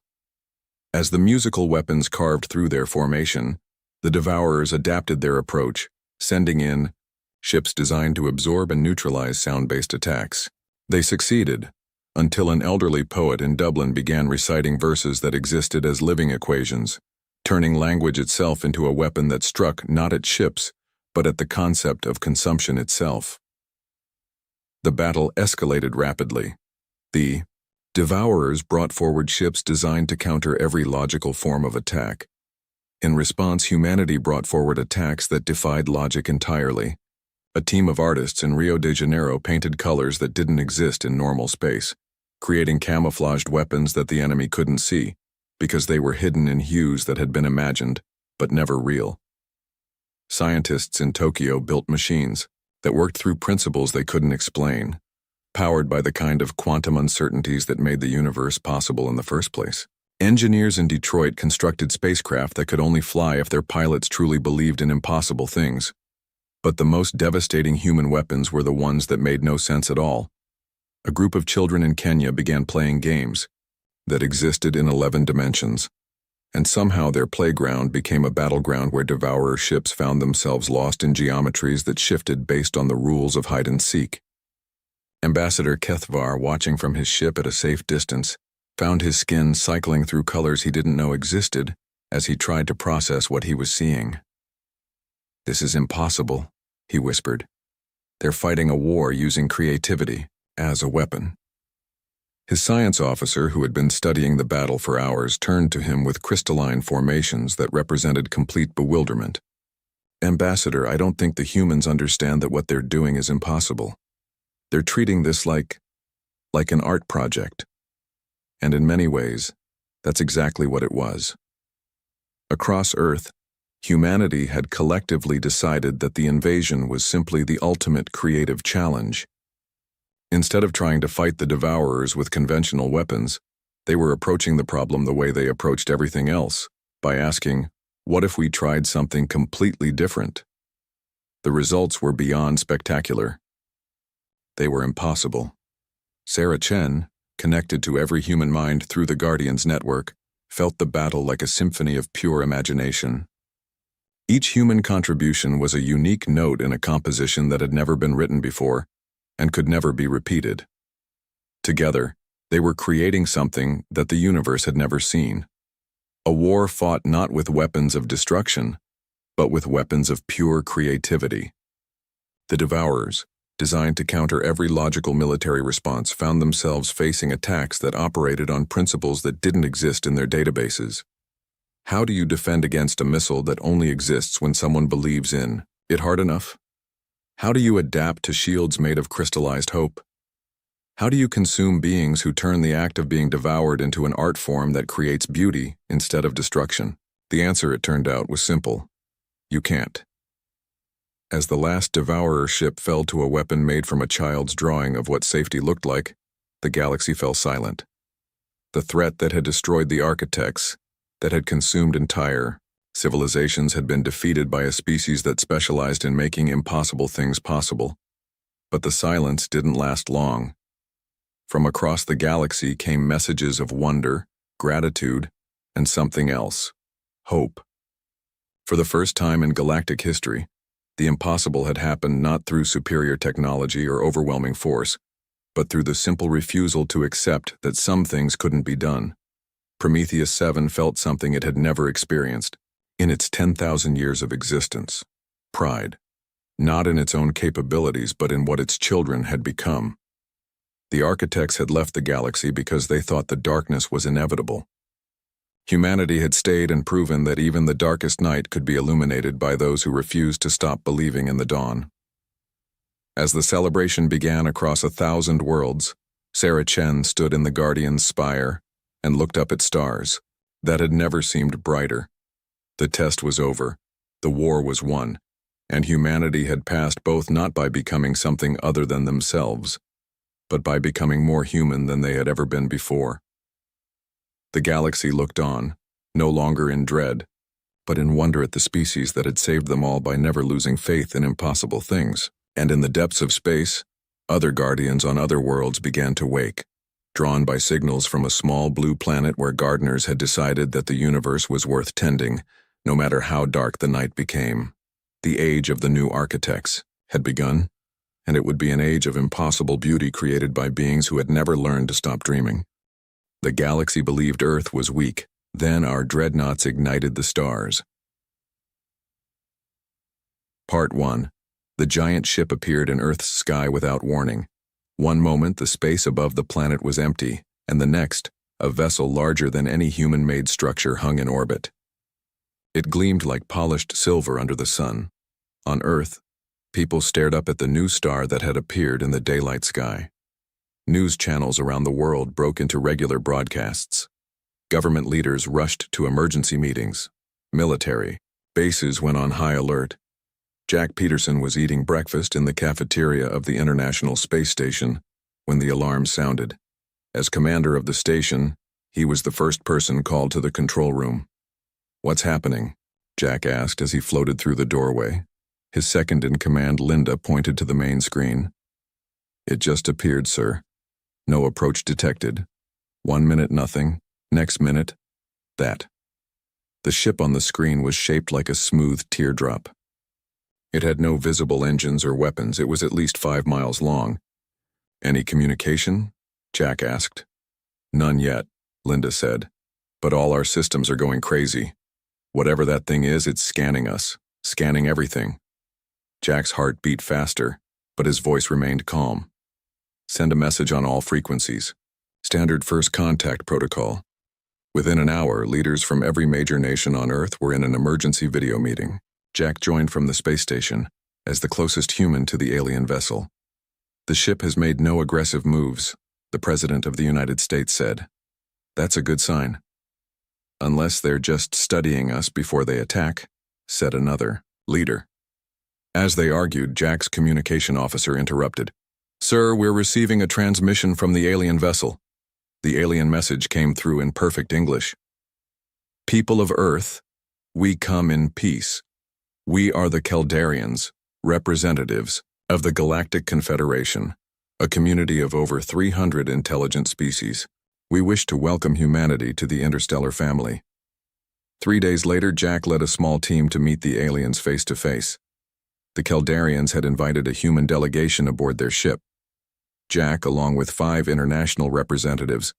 As the musical weapons carved through their formation, the Devourers adapted their approach, sending in ships designed to absorb and neutralize sound-based attacks. They succeeded, until an elderly poet in Dublin began reciting verses that existed as living equations, turning language itself into a weapon that struck not at ships, but at the concept of consumption itself. The battle escalated rapidly. The Devourers brought forward ships designed to counter every logical form of attack. In response, humanity brought forward attacks that defied logic entirely. A team of artists in Rio de Janeiro painted colors that didn't exist in normal space, creating camouflaged weapons that the enemy couldn't see, because they were hidden in hues that had been imagined, but never real. Scientists in Tokyo built machines that worked through principles they couldn't explain, powered by the kind of quantum uncertainties that made the universe possible in the first place. Engineers in Detroit constructed spacecraft that could only fly if their pilots truly believed in impossible things. But the most devastating human weapons were the ones that made no sense at all. A group of children in Kenya began playing games that existed in 11 dimensions, and somehow their playground became a battleground where devourer ships found themselves lost in geometries that shifted based on the rules of hide and seek. Ambassador Kethvar, watching from his ship at a safe distance, found his skin cycling through colors he didn't know existed as he tried to process what he was seeing. "This is impossible," he whispered. "They're fighting a war using creativity as a weapon." His science officer, who had been studying the battle for hours, turned to him with crystalline formations that represented complete bewilderment. "Ambassador, I don't think the humans understand that what they're doing is impossible. They're treating this like an art project." And in many ways, that's exactly what it was. Across Earth, humanity had collectively decided that the invasion was simply the ultimate creative challenge. Instead of trying to fight the devourers with conventional weapons, they were approaching the problem the way they approached everything else, by asking, what if we tried something completely different? The results were beyond spectacular. They were impossible. Sarah Chen, connected to every human mind through the Guardians network, felt the battle like a symphony of pure imagination. Each human contribution was a unique note in a composition that had never been written before and could never be repeated. Together, they were creating something that the universe had never seen. A war fought not with weapons of destruction, but with weapons of pure creativity. The Devourers, designed to counter every logical military response, found themselves facing attacks that operated on principles that didn't exist in their databases. How do you defend against a missile that only exists when someone believes in it hard enough? How do you adapt to shields made of crystallized hope? How do you consume beings who turn the act of being devoured into an art form that creates beauty instead of destruction? The answer, it turned out, was simple. You can't. As the last devourer ship fell to a weapon made from a child's drawing of what safety looked like, the galaxy fell silent. The threat that had destroyed the architects, that had consumed entire civilizations, had been defeated by a species that specialized in making impossible things possible. But the silence didn't last long. From across the galaxy came messages of wonder, gratitude, and something else: hope. For the first time in galactic history, the impossible had happened not through superior technology or overwhelming force, but through the simple refusal to accept that some things couldn't be done. Prometheus 7 felt something it had never experienced in its 10,000 years of existence: pride, not in its own capabilities but in what its children had become. The architects had left the galaxy because they thought the darkness was inevitable. Humanity had stayed and proven that even the darkest night could be illuminated by those who refused to stop believing in the dawn. As the celebration began across 1,000 worlds, Sarah Chen stood in the Guardian's spire and looked up at stars that had never seemed brighter. The test was over, the war was won, and humanity had passed both not by becoming something other than themselves, but by becoming more human than they had ever been before. The galaxy looked on, no longer in dread, but in wonder at the species that had saved them all by never losing faith in impossible things. And in the depths of space, other guardians on other worlds began to wake, drawn by signals from a small blue planet where gardeners had decided that the universe was worth tending, no matter how dark the night became. The age of the new architects had begun, and it would be an age of impossible beauty created by beings who had never learned to stop dreaming. The galaxy believed Earth was weak. Then our dreadnoughts ignited the stars. Part 1. The giant ship appeared in Earth's sky without warning. One moment, the space above the planet was empty, and the next, a vessel larger than any human-made structure hung in orbit. It gleamed like polished silver under the sun. On Earth, people stared up at the new star that had appeared in the daylight sky. News channels around the world broke into regular broadcasts. Government leaders rushed to emergency meetings. Military bases went on high alert. Jack Peterson was eating breakfast in the cafeteria of the International Space Station, when the alarm sounded. As commander of the station, he was the first person called to the control room. "What's happening?" Jack asked as he floated through the doorway. His second-in-command, Linda, pointed to the main screen. "It just appeared, sir. No approach detected. 1 minute nothing, next minute, that." The ship on the screen was shaped like a smooth teardrop. It had no visible engines or weapons. It was at least 5 miles long. "Any communication?" Jack asked. "None yet," Linda said. "But all our systems are going crazy. Whatever that thing is, it's scanning us, scanning everything." Jack's heart beat faster, but his voice remained calm. "Send a message on all frequencies. Standard first contact protocol." Within an hour, leaders from every major nation on Earth were in an emergency video meeting. Jack joined from the space station, as the closest human to the alien vessel. "The ship has made no aggressive moves," the President of the United States said. "That's a good sign." "Unless they're just studying us before they attack," said another leader. As they argued, Jack's communication officer interrupted. "Sir, we're receiving a transmission from the alien vessel." The alien message came through in perfect English. "People of Earth, we come in peace. We are the Caldarians, representatives of the Galactic Confederation, a community of over 300 intelligent species. We wish to welcome humanity to the interstellar family." 3 days later, Jack led a small team to meet the aliens face to face. The Caldarians had invited a human delegation aboard their ship. Jack, along with 5 international representatives,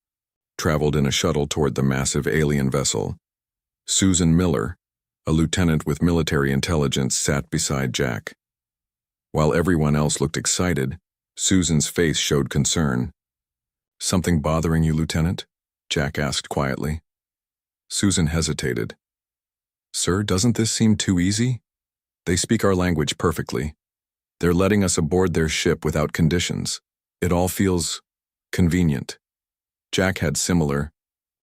traveled in a shuttle toward the massive alien vessel. Susan Miller, a lieutenant with military intelligence, sat beside Jack. While everyone else looked excited, Susan's face showed concern. "Something bothering you, Lieutenant?" Jack asked quietly. Susan hesitated. "Sir, doesn't this seem too easy? They speak our language perfectly. They're letting us aboard their ship without conditions. It all feels convenient." Jack had similar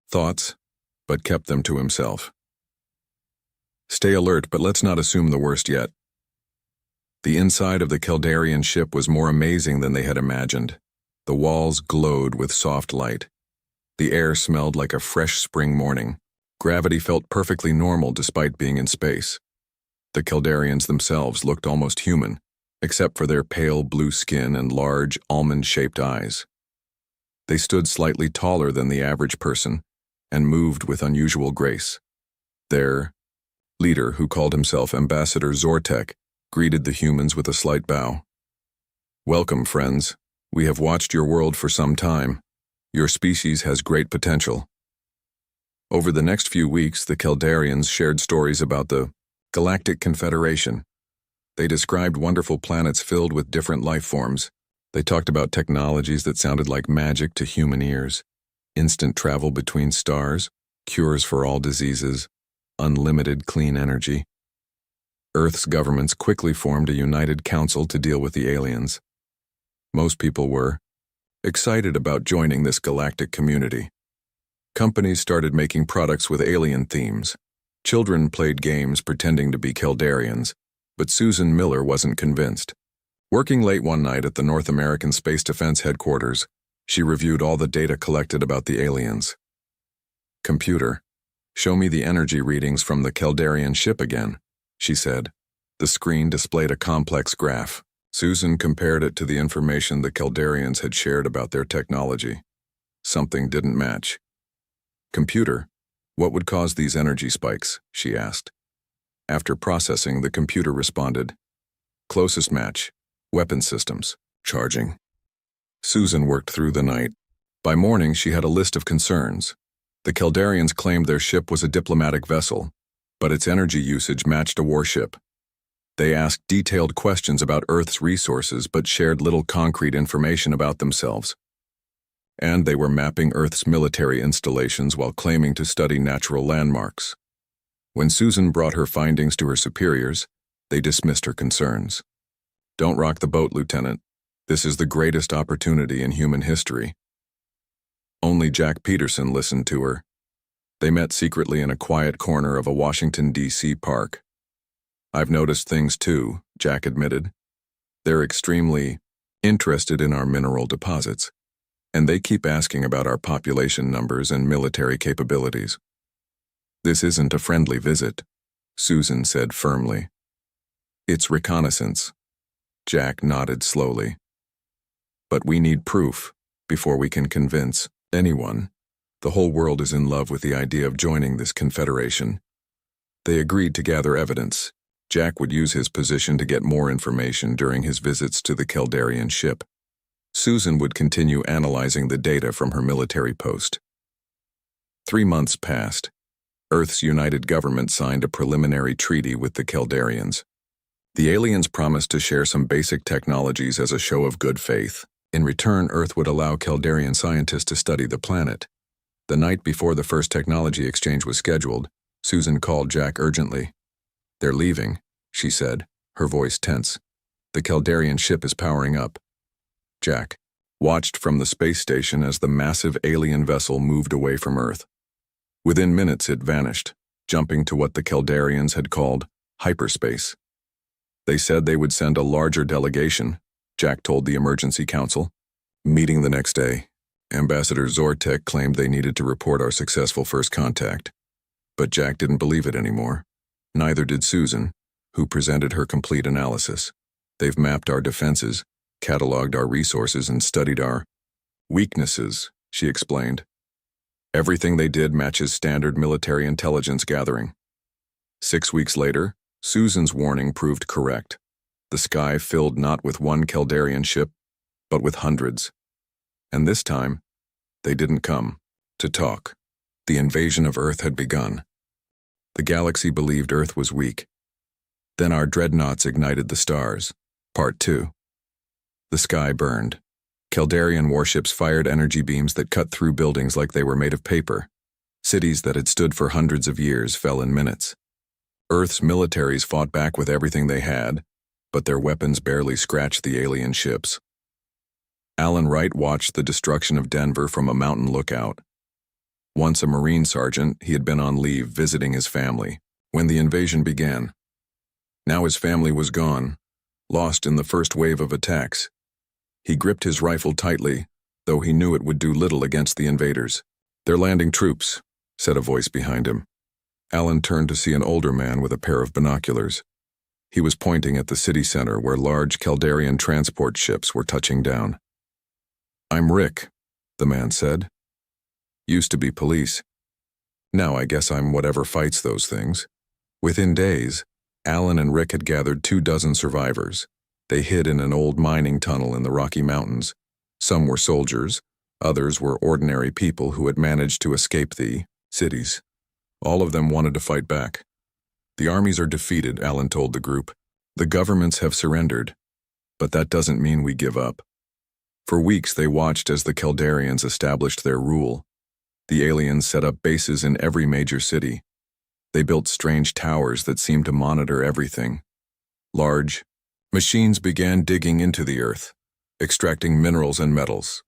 thoughts, but kept them to himself. "Stay alert, but let's not assume the worst yet." The inside of the Caldarian ship was more amazing than they had imagined. The walls glowed with soft light. The air smelled like a fresh spring morning. Gravity felt perfectly normal despite being in space. The Caldarians themselves looked almost human, except for their pale blue skin and large, almond-shaped eyes. They stood slightly taller than the average person and moved with unusual grace. Their leader, who called himself Ambassador Zortek, greeted the humans with a slight bow. "Welcome, friends. We have watched your world for some time. Your species has great potential." Over the next few weeks, the Caldarians shared stories about the Galactic Confederation. They described wonderful planets filled with different life forms. They talked about technologies that sounded like magic to human ears. Instant travel between stars, cures for all diseases, unlimited clean energy. Earth's governments quickly formed a united council to deal with the aliens. Most people were excited about joining this galactic community. Companies started making products with alien themes. Children played games pretending to be Caldarians, but Susan Miller wasn't convinced. Working late one night at the North American Space Defense Headquarters, she reviewed all the data collected about the aliens. "Computer, show me the energy readings from the Caldarian ship again," she said. The screen displayed a complex graph. Susan compared it to the information the Caldarians had shared about their technology. Something didn't match. "Computer, what would cause these energy spikes?" she asked. After processing, the computer responded, "Closest match, weapon systems, charging." Susan worked through the night. By morning, she had a list of concerns. The Caldarians claimed their ship was a diplomatic vessel, but its energy usage matched a warship. They asked detailed questions about Earth's resources but shared little concrete information about themselves. And they were mapping Earth's military installations while claiming to study natural landmarks. When Susan brought her findings to her superiors, they dismissed her concerns. "Don't rock the boat, Lieutenant. This is the greatest opportunity in human history." Only Jack Peterson listened to her. They met secretly in a quiet corner of a Washington, D.C. park. "I've noticed things too," Jack admitted. "They're extremely interested in our mineral deposits." And they keep asking about our population numbers and military capabilities. This isn't a friendly visit, Susan said firmly. It's reconnaissance. Jack nodded slowly. But we need proof before we can convince anyone. The whole world is in love with the idea of joining this confederation. They agreed to gather evidence. Jack would use his position to get more information during his visits to the Caldarian ship. Susan would continue analyzing the data from her military post. 3 months passed. Earth's united government signed a preliminary treaty with the Caldarians. The aliens promised to share some basic technologies as a show of good faith. In return, Earth would allow Caldarian scientists to study the planet. The night before the first technology exchange was scheduled, Susan called Jack urgently. "They're leaving," she said, her voice tense. "The Caldarian ship is powering up." Jack watched from the space station as the massive alien vessel moved away from Earth. Within minutes it vanished, jumping to what the Caldarians had called hyperspace. They said they would send a larger delegation, Jack told the emergency council. Meeting the next day, Ambassador Zortek claimed they needed to report our successful first contact. But Jack didn't believe it anymore. Neither did Susan, who presented her complete analysis. They've mapped our defenses, cataloged our resources, and studied our weaknesses, she explained. Everything they did matches standard military intelligence gathering. 6 weeks later, Susan's warning proved correct. The sky filled not with one Caldarian ship, but with hundreds. And this time, they didn't come to talk. The invasion of Earth had begun. The galaxy believed Earth was weak. Then our dreadnoughts ignited the stars. Part 2. The sky burned. Caldarian warships fired energy beams that cut through buildings like they were made of paper. Cities that had stood for hundreds of years fell in minutes. Earth's militaries fought back with everything they had, but their weapons barely scratched the alien ships. Alan Wright watched the destruction of Denver from a mountain lookout. Once a Marine sergeant, he had been on leave visiting his family when the invasion began. Now his family was gone, lost in the first wave of attacks. He gripped his rifle tightly, though he knew it would do little against the invaders. "They're landing troops," said a voice behind him. Alan turned to see an older man with a pair of binoculars. He was pointing at the city center where large Caldarian transport ships were touching down. "I'm Rick," the man said. "Used to be police. Now I guess I'm whatever fights those things." Within days, Alan and Rick had gathered 24 survivors. They hid in an old mining tunnel in the Rocky Mountains. Some were soldiers, others were ordinary people who had managed to escape the cities. All of them wanted to fight back. "The armies are defeated," Alan told the group. "The governments have surrendered, but that doesn't mean we give up." For weeks they watched as the Caldarians established their rule. The aliens set up bases in every major city. They built strange towers that seemed to monitor everything. Large machines began digging into the earth, extracting minerals and metals.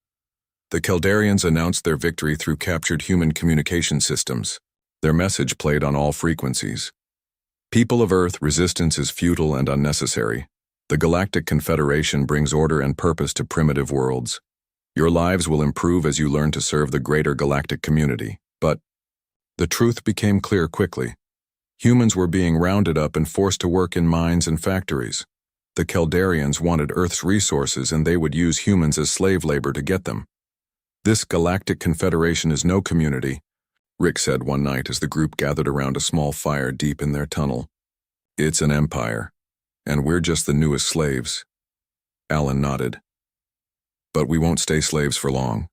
The Caldarians announced their victory through captured human communication systems. Their message played on all frequencies. "People of Earth, resistance is futile and unnecessary. The Galactic Confederation brings order and purpose to primitive worlds. Your lives will improve as you learn to serve the greater galactic community." But the truth became clear quickly. Humans were being rounded up and forced to work in mines and factories. The Caldarians wanted Earth's resources, and they would use humans as slave labor to get them. "This Galactic Confederation is no community," Rick said one night as the group gathered around a small fire deep in their tunnel. "It's an empire, and we're just the newest slaves." Alan nodded. "But we won't stay slaves for long."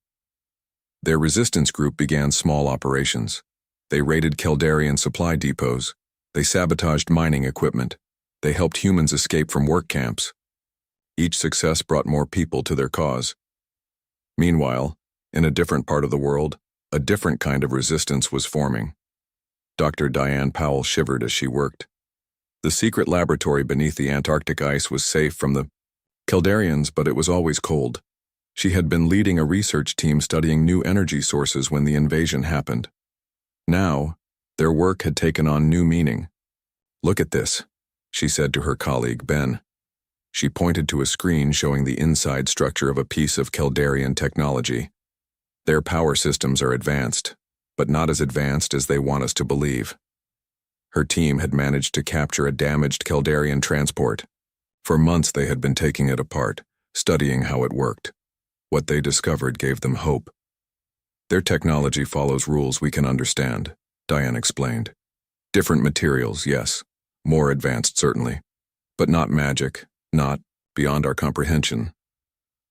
Their resistance group began small operations. They raided Caldarian supply depots. They sabotaged mining equipment. They helped humans escape from work camps. Each success brought more people to their cause. Meanwhile, in a different part of the world, a different kind of resistance was forming. Dr. Diane Powell shivered as she worked. The secret laboratory beneath the Antarctic ice was safe from the Caldarians, but it was always cold. She had been leading a research team studying new energy sources when the invasion happened. Now, their work had taken on new meaning. "Look at this," she said to her colleague, Ben. She pointed to a screen showing the inside structure of a piece of Caldarian technology. Their power systems are advanced, but not as advanced as they want us to believe. Her team had managed to capture a damaged Caldarian transport. For months they had been taking it apart, studying how it worked. What they discovered gave them hope. Their technology follows rules we can understand, Diane explained. Different materials, yes. More advanced, certainly. But not magic, not beyond our comprehension.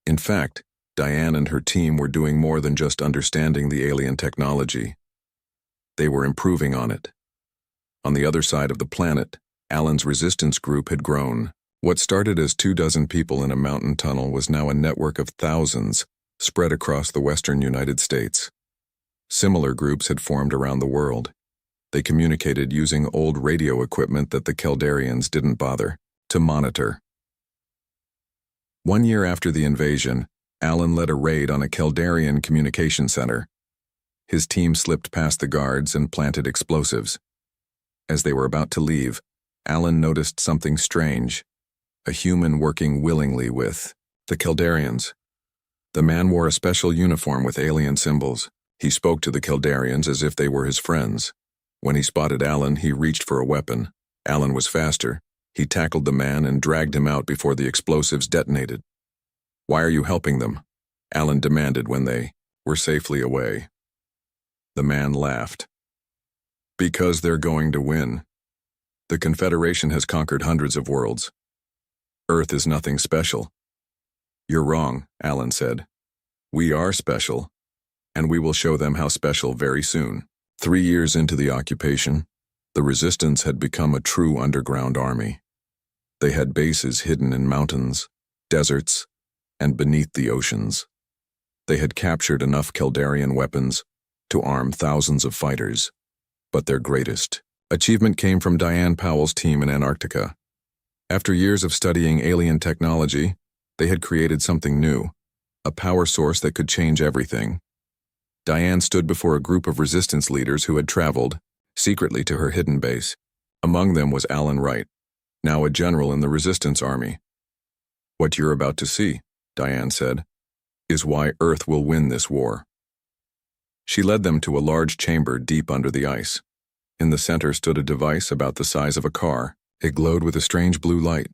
In fact, Diane and her team were doing more than just understanding the alien technology. They were improving on it. On the other side of the planet, Alan's resistance group had grown. What started as 24 people in a mountain tunnel was now a network of thousands spread across the western United States. Similar groups had formed around the world. They communicated using old radio equipment that the Caldarians didn't bother to monitor. 1 year after the invasion, Alan led a raid on a Caldarian communication center. His team slipped past the guards and planted explosives. As they were about to leave, Alan noticed something strange. A human working willingly with the Caldarians. The man wore a special uniform with alien symbols. He spoke to the Caldarians as if they were his friends. When he spotted Alan, he reached for a weapon. Alan was faster. He tackled the man and dragged him out before the explosives detonated. "Why are you helping them?" Alan demanded when they were safely away. The man laughed. "Because they're going to win. The Confederation has conquered hundreds of worlds. Earth is nothing special." "You're wrong," Alan said. "We are special, and we will show them how special very soon." 3 years into the occupation, the Resistance had become a true underground army. They had bases hidden in mountains, deserts, and beneath the oceans. They had captured enough Caldarian weapons to arm thousands of fighters. But their greatest achievement came from Diane Powell's team in Antarctica. After years of studying alien technology, they had created something new, a power source that could change everything. Diane stood before a group of resistance leaders who had traveled secretly to her hidden base. Among them was Alan Wright, now a general in the resistance army. "What you're about to see," Diane said, "is why Earth will win this war." She led them to a large chamber deep under the ice. In the center stood a device about the size of a car. It glowed with a strange blue light.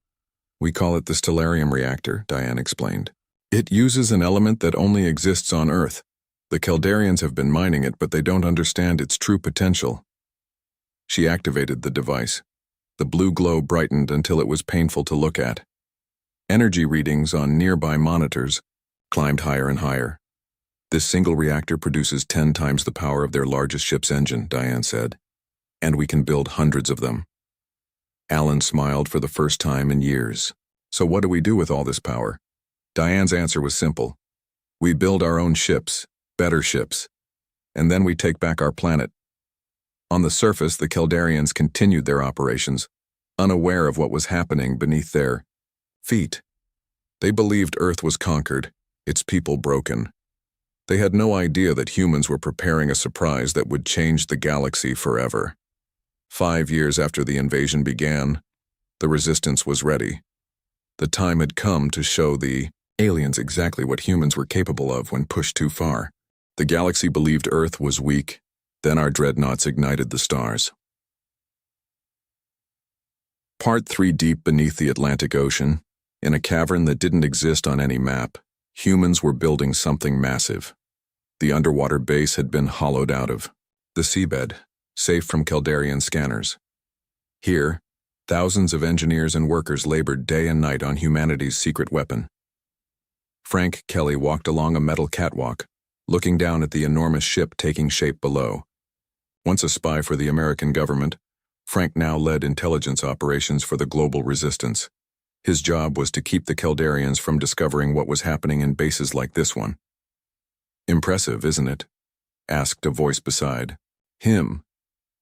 "We call it the stellarium reactor," Diane explained. "It uses an element that only exists on Earth. The Caldarians have been mining it, but they don't understand its true potential." She activated the device. The blue glow brightened until it was painful to look at. Energy readings on nearby monitors climbed higher and higher. "This single reactor produces 10 times the power of their largest ship's engine," Diane said. "And we can build hundreds of them." Alan smiled for the first time in years. "So what do we do with all this power?" Diane's answer was simple. "We build our own ships, better ships, and then we take back our planet." On the surface, the Caldarians continued their operations, unaware of what was happening beneath their feet. They believed Earth was conquered, its people broken. They had no idea that humans were preparing a surprise that would change the galaxy forever. 5 years after the invasion began, the Resistance was ready. The time had come to show the aliens exactly what humans were capable of when pushed too far. The galaxy believed Earth was weak. Then our dreadnoughts ignited the stars. Part 3. Deep beneath the Atlantic Ocean, in a cavern that didn't exist on any map, humans were building something massive. The underwater base had been hollowed out of the seabed, safe from Caldarian scanners. Here, thousands of engineers and workers labored day and night on humanity's secret weapon. Frank Kelly walked along a metal catwalk, looking down at the enormous ship taking shape below. Once a spy for the American government, Frank now led intelligence operations for the global resistance. His job was to keep the Caldarians from discovering what was happening in bases like this one. "Impressive, isn't it?" asked a voice beside him.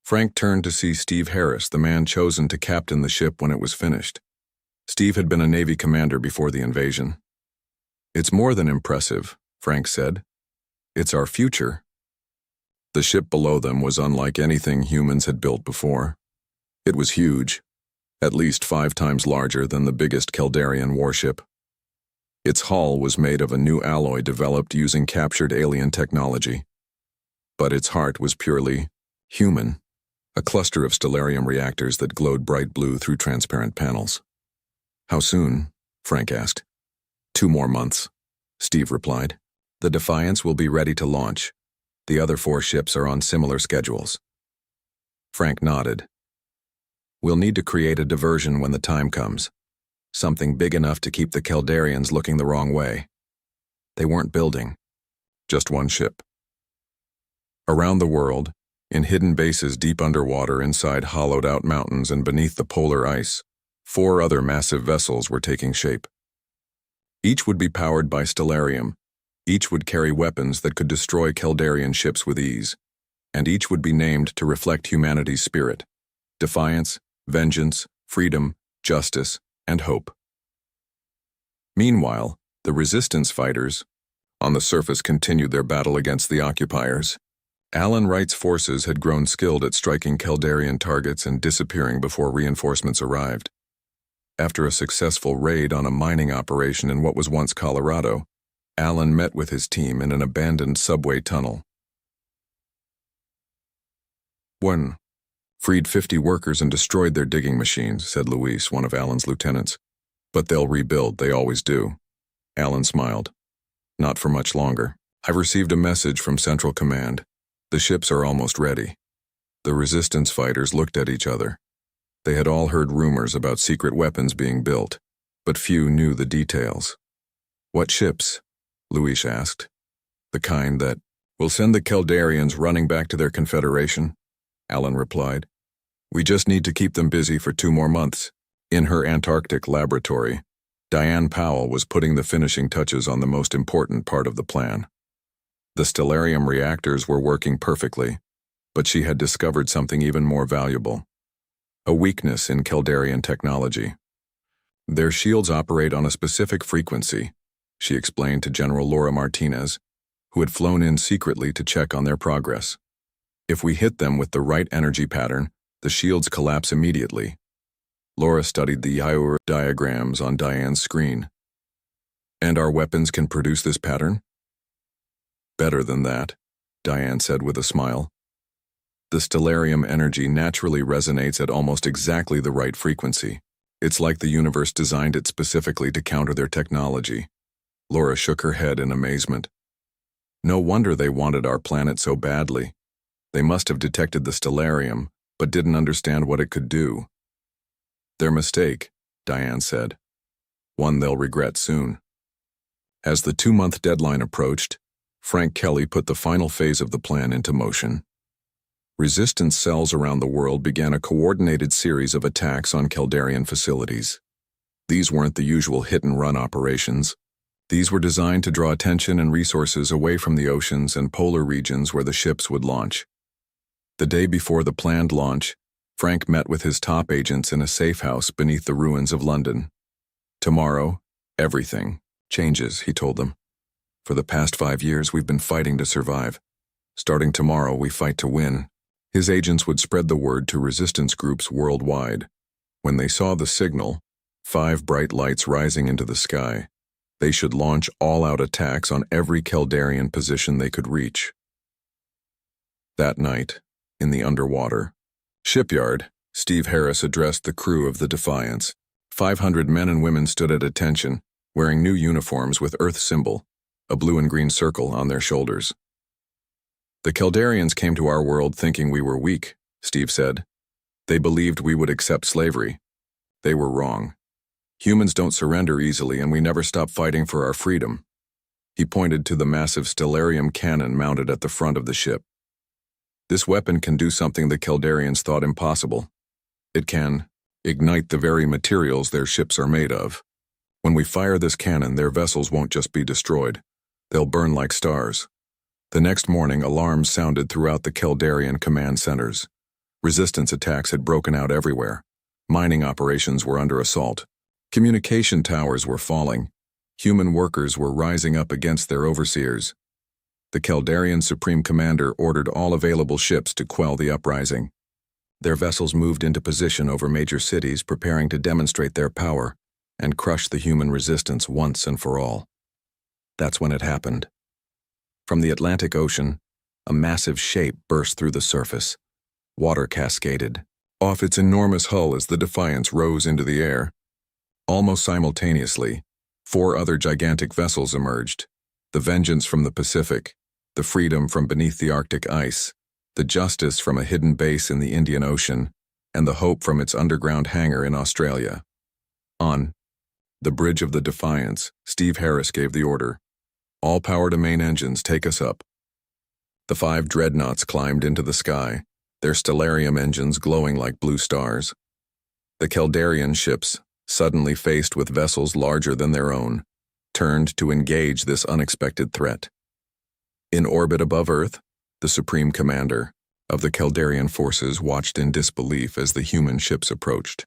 Frank turned to see Steve Harris, the man chosen to captain the ship when it was finished. Steve had been a Navy commander before the invasion. "It's more than impressive," Frank said. "It's our future." The ship below them was unlike anything humans had built before. It was huge, at least 5 times larger than the biggest Caldarian warship. Its hull was made of a new alloy developed using captured alien technology. But its heart was purely human, a cluster of stellarium reactors that glowed bright blue through transparent panels. "How soon?" Frank asked. "2 more months," Steve replied. "The Defiance will be ready to launch. The other 4 ships are on similar schedules." Frank nodded. "We'll need to create a diversion when the time comes. Something big enough to keep the Caldarians looking the wrong way." They weren't building just one ship. Around the world, in hidden bases deep underwater inside hollowed-out mountains and beneath the polar ice, 4 other massive vessels were taking shape. Each would be powered by stellarium, each would carry weapons that could destroy Caldarian ships with ease, and each would be named to reflect humanity's spirit: defiance, vengeance, freedom, justice, and hope. Meanwhile, the resistance fighters, on the surface, continued their battle against the occupiers. Alan Wright's forces had grown skilled at striking Caldarian targets and disappearing before reinforcements arrived. After a successful raid on a mining operation in what was once Colorado, Alan met with his team in an abandoned subway tunnel. "One freed 50 workers and destroyed their digging machines," said Luis, one of Alan's lieutenants. "But they'll rebuild, they always do." Alan smiled. "Not for much longer. I've received a message from Central Command. The ships are almost ready." The resistance fighters looked at each other. They had all heard rumors about secret weapons being built, but few knew the details. "What ships?" Luis asked. "The kind that will send the Caldarians running back to their confederation," Alan replied. "We just need to keep them busy for 2 more months." In her Antarctic laboratory, Diane Powell was putting the finishing touches on the most important part of the plan. The stellarium reactors were working perfectly, but she had discovered something even more valuable: a weakness in Caldarian technology. "Their shields operate on a specific frequency," she explained to General Laura Martinez, who had flown in secretly to check on their progress. "If we hit them with the right energy pattern, the shields collapse immediately." Laura studied the Yaur diagrams on Diane's screen. "And our weapons can produce this pattern?" "Better than that," Diane said with a smile. "The stellarium energy naturally resonates at almost exactly the right frequency. It's like the universe designed it specifically to counter their technology." Laura shook her head in amazement. "No wonder they wanted our planet so badly. They must have detected the stellarium, but didn't understand what it could do." "Their mistake," Diane said. "One they'll regret soon." As the 2-month deadline approached, Frank Kelly put the final phase of the plan into motion. Resistance cells around the world began a coordinated series of attacks on Caldarian facilities. These weren't the usual hit-and-run operations. These were designed to draw attention and resources away from the oceans and polar regions where the ships would launch. The day before the planned launch, Frank met with his top agents in a safe house beneath the ruins of London. "Tomorrow, everything changes," he told them. "For the past 5 years, we've been fighting to survive. Starting tomorrow, we fight to win." His agents would spread the word to resistance groups worldwide. When they saw the signal, 5 bright lights rising into the sky, they should launch all-out attacks on every Caldarian position they could reach. That night, in the underwater shipyard, Steve Harris addressed the crew of the Defiance. 500 men and women stood at attention, wearing new uniforms with Earth symbol, a blue and green circle, on their shoulders. "The Caldarians came to our world thinking we were weak," Steve said. "They believed we would accept slavery. They were wrong. Humans don't surrender easily, and we never stop fighting for our freedom." He pointed to the massive stellarium cannon mounted at the front of the ship. "This weapon can do something the Caldarians thought impossible. It can ignite the very materials their ships are made of. When we fire this cannon, their vessels won't just be destroyed. They'll burn like stars." The next morning, alarms sounded throughout the Caldarian command centers. Resistance attacks had broken out everywhere. Mining operations were under assault. Communication towers were falling. Human workers were rising up against their overseers. The Caldarian Supreme Commander ordered all available ships to quell the uprising. Their vessels moved into position over major cities, preparing to demonstrate their power. and crush the human resistance once and for all. That's when it happened. From the Atlantic Ocean, a massive shape burst through the surface. Water cascaded off its enormous hull as the Defiance rose into the air. Almost simultaneously, 4 other gigantic vessels emerged: the Vengeance from the Pacific, the Freedom from beneath the Arctic ice, the Justice from a hidden base in the Indian Ocean, and the Hope from its underground hangar in Australia. On the bridge of the Defiance, Steve Harris gave the order. "All power to main engines, take us up." The 5 dreadnoughts climbed into the sky, their stellarium engines glowing like blue stars. The Caldarian ships, suddenly faced with vessels larger than their own, turned to engage this unexpected threat. In orbit above Earth, the Supreme Commander of the Caldarian forces watched in disbelief as the human ships approached.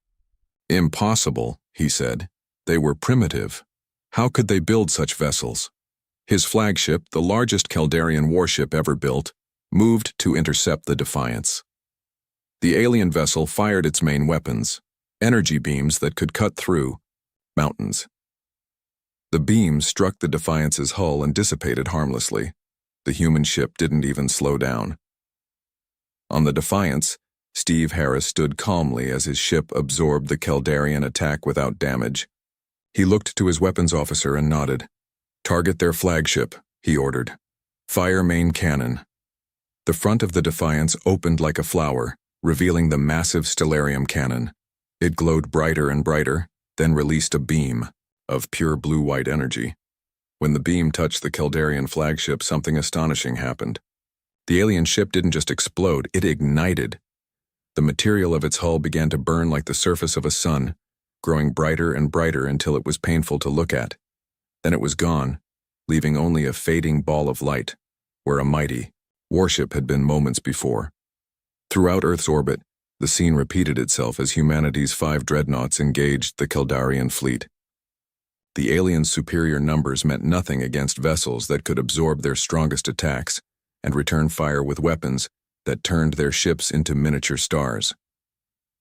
"Impossible," he said. "They were primitive. How could they build such vessels?" His flagship, the largest Caldarian warship ever built, moved to intercept the Defiance. The alien vessel fired its main weapons, energy beams that could cut through mountains. The beams struck the Defiance's hull and dissipated harmlessly. The human ship didn't even slow down. On the Defiance, Steve Harris stood calmly as his ship absorbed the Caldarian attack without damage. He looked to his weapons officer and nodded. "Target their flagship," he ordered. "Fire main cannon." The front of the Defiance opened like a flower, revealing the massive stellarium cannon. It glowed brighter and brighter, then released a beam of pure blue-white energy. When the beam touched the Caldarian flagship, something astonishing happened. The alien ship didn't just explode, it ignited. The material of its hull began to burn like the surface of a sun, growing brighter and brighter until it was painful to look at. Then it was gone, leaving only a fading ball of light, where a mighty warship had been moments before. Throughout Earth's orbit, the scene repeated itself as humanity's 5 dreadnoughts engaged the Caldarian fleet. The aliens' superior numbers meant nothing against vessels that could absorb their strongest attacks and return fire with weapons that turned their ships into miniature stars.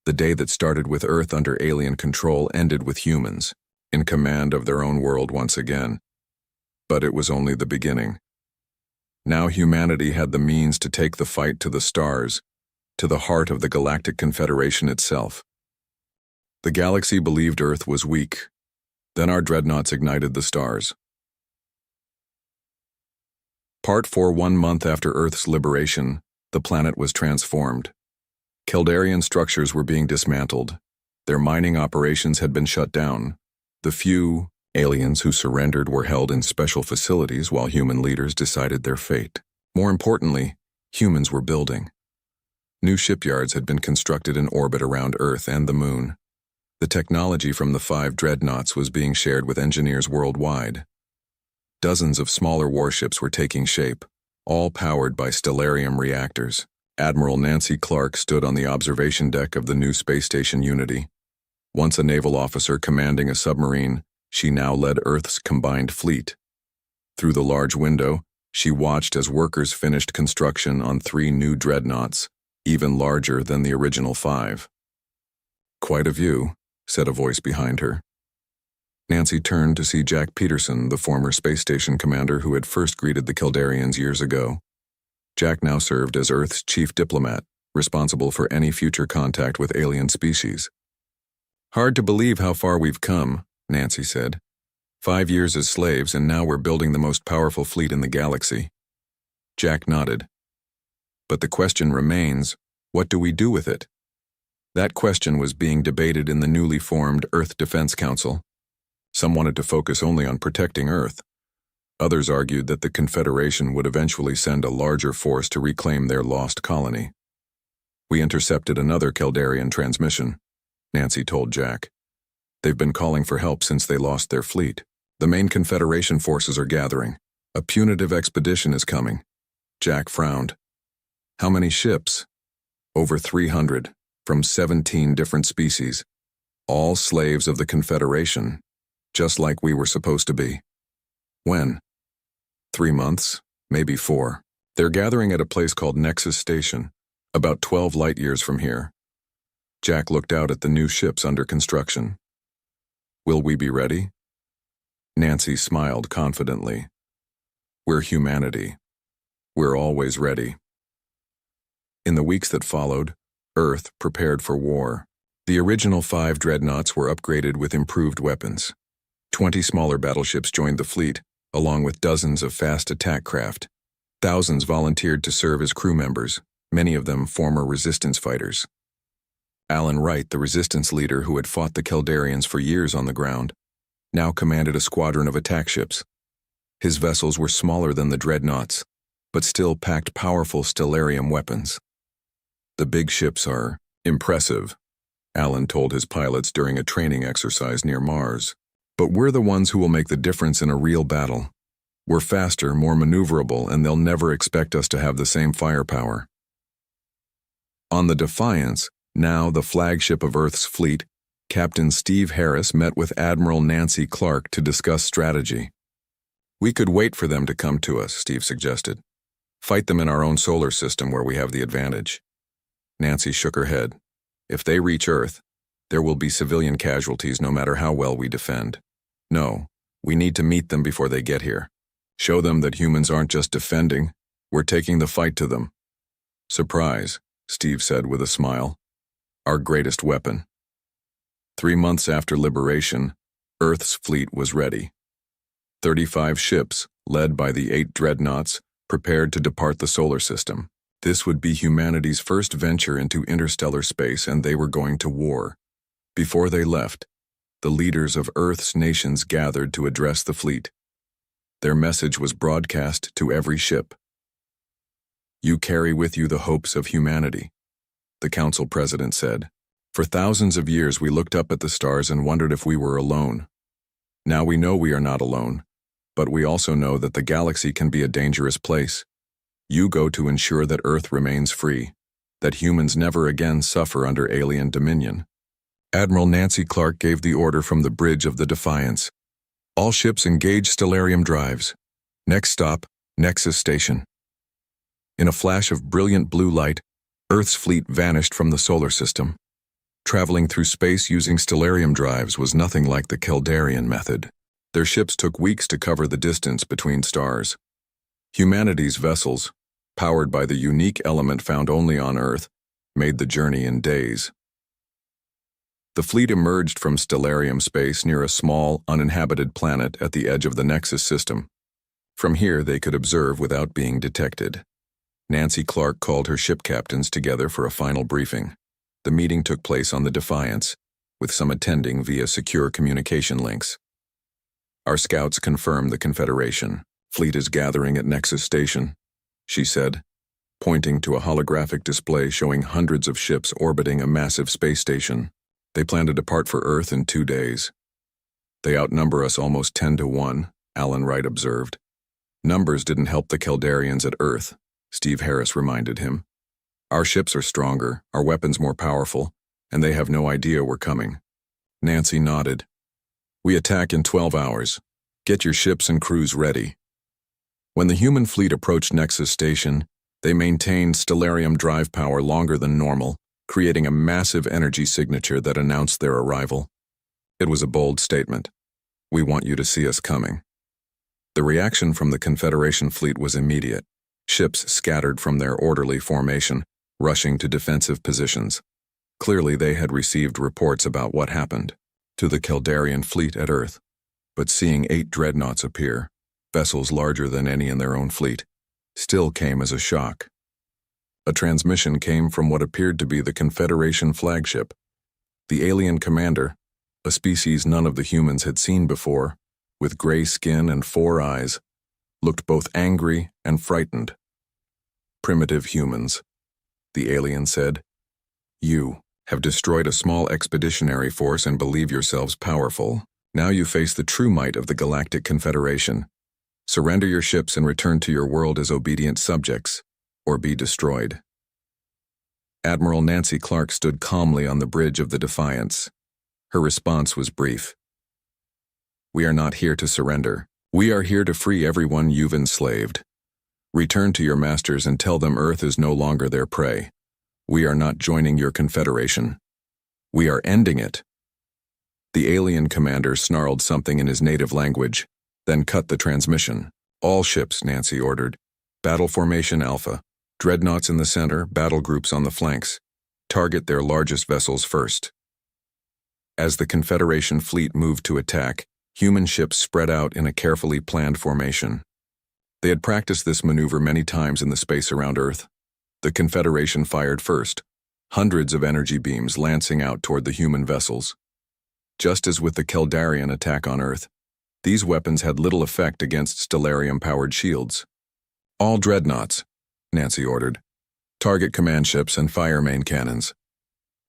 The day that started with Earth under alien control ended with humans, in command of their own world once again. But it was only the beginning. Now humanity had the means to take the fight to the stars, to the heart of the Galactic Confederation itself. The galaxy believed Earth was weak. Then our dreadnoughts ignited the stars. Part 4. 1 month after Earth's liberation, the planet was transformed. Caldarian structures were being dismantled. Their mining operations had been shut down. The few aliens who surrendered were held in special facilities while human leaders decided their fate. More importantly, humans were building. New shipyards had been constructed in orbit around Earth and the Moon. The technology from the 5 dreadnoughts was being shared with engineers worldwide. Dozens of smaller warships were taking shape, all powered by stellarium reactors. Admiral Nancy Clark stood on the observation deck of the new space station Unity. Once a naval officer commanding a submarine, she now led Earth's combined fleet. Through the large window, she watched as workers finished construction on 3 new dreadnoughts, even larger than the original 5. "Quite a view," said a voice behind her. Nancy turned to see Jack Peterson, the former space station commander who had first greeted the Caldarians years ago. Jack now served as Earth's chief diplomat, responsible for any future contact with alien species. "Hard to believe how far we've come," Nancy said. 5 years as slaves, and now we're building the most powerful fleet in the galaxy." Jack nodded. "But the question remains, what do we do with it?" That question was being debated in the newly formed Earth Defense Council. Some wanted to focus only on protecting Earth. Others argued that the Confederation would eventually send a larger force to reclaim their lost colony. "We intercepted another Caldarian transmission," Nancy told Jack. "They've been calling for help since they lost their fleet. The main Confederation forces are gathering. A punitive expedition is coming." Jack frowned. "How many ships?" "Over 300, from 17 different species. All slaves of the Confederation, just like we were supposed to be." "When?" 3 months, maybe 4. They're gathering at a place called Nexus Station, about 12 light-years from here. Jack looked out at the new ships under construction. Will we be ready? Nancy smiled confidently. We're humanity. We're always ready. In the weeks that followed, Earth prepared for war. The original 5 dreadnoughts were upgraded with improved weapons. 20 smaller battleships joined the fleet, along with dozens of fast attack craft. Thousands volunteered to serve as crew members, many of them former resistance fighters. Alan Wright, the resistance leader who had fought the Kaldarians for years on the ground, now commanded a squadron of attack ships. His vessels were smaller than the dreadnoughts, but still packed powerful stellarium weapons. The big ships are impressive, Alan told his pilots during a training exercise near Mars. But we're the ones who will make the difference in a real battle. We're faster, more maneuverable, and they'll never expect us to have the same firepower. On the Defiance, now the flagship of Earth's fleet, Captain Steve Harris met with Admiral Nancy Clark to discuss strategy. We could wait for them to come to us, Steve suggested. Fight them in our own solar system where we have the advantage. Nancy shook her head. If they reach Earth, there will be civilian casualties no matter how well we defend. No, we need to meet them before they get here. Show them that humans aren't just defending, we're taking the fight to them. Surprise, Steve said with a smile. Our greatest weapon. 3 months after liberation, Earth's fleet was ready. 35 ships, led by the 8 dreadnoughts, prepared to depart the solar system. This would be humanity's first venture into interstellar space, and they were going to war. Before they left, the leaders of Earth's nations gathered to address the fleet. Their message was broadcast to every ship. You carry with you the hopes of humanity, the council president said. For thousands of years we looked up at the stars and wondered if we were alone. Now we know we are not alone, but we also know that the galaxy can be a dangerous place. You go to ensure that Earth remains free, that humans never again suffer under alien dominion. Admiral Nancy Clark gave the order from the bridge of the Defiance. All ships engage stellarium drives. Next stop, Nexus Station. In a flash of brilliant blue light, Earth's fleet vanished from the solar system. Traveling through space using stellarium drives was nothing like the Kaldarian method. Their ships took weeks to cover the distance between stars. Humanity's vessels, powered by the unique element found only on Earth, made the journey in days. The fleet emerged from stellarium space near a small, uninhabited planet at the edge of the Nexus system. From here, they could observe without being detected. Nancy Clark called her ship captains together for a final briefing. The meeting took place on the Defiance, with some attending via secure communication links. Our scouts confirmed the Confederation. Fleet is gathering at Nexus Station, she said, pointing to a holographic display showing hundreds of ships orbiting a massive space station. They plan to depart for Earth in 2 days. They outnumber us almost 10 to 1, Alan Wright observed. Numbers didn't help the Kaldarians at Earth, Steve Harris reminded him. Our ships are stronger, our weapons more powerful, and they have no idea we're coming. Nancy nodded. We attack in 12 hours. Get your ships and crews ready. When the human fleet approached Nexus Station, they maintained stellarium drive power longer than normal, creating a massive energy signature that announced their arrival. It was a bold statement. We want you to see us coming. The reaction from the Confederation fleet was immediate. Ships scattered from their orderly formation, rushing to defensive positions. Clearly they had received reports about what happened to the Kaldarian fleet at Earth. But seeing 8 dreadnoughts appear, vessels larger than any in their own fleet, still came as a shock. A transmission came from what appeared to be the Confederation flagship. The alien commander, a species none of the humans had seen before, with gray skin and 4 eyes, looked both angry and frightened. Primitive humans, the alien said. You have destroyed a small expeditionary force and believe yourselves powerful. Now you face the true might of the Galactic Confederation. Surrender your ships and return to your world as obedient subjects, or be destroyed. Admiral Nancy Clark stood calmly on the bridge of the Defiance. Her response was brief. We are not here to surrender. We are here to free everyone you've enslaved. Return to your masters and tell them Earth is no longer their prey. We are not joining your confederation. We are ending it. The alien commander snarled something in his native language, then cut the transmission. All ships, Nancy ordered. Battle formation Alpha. Dreadnoughts in the center, battle groups on the flanks. Target their largest vessels first. As the Confederation fleet moved to attack, human ships spread out in a carefully planned formation. They had practiced this maneuver many times in the space around Earth. The Confederation fired first, hundreds of energy beams lancing out toward the human vessels. Just as with the Keldarian attack on Earth, these weapons had little effect against stellarium-powered shields. All dreadnoughts, Nancy ordered. Target command ships and fire main cannons.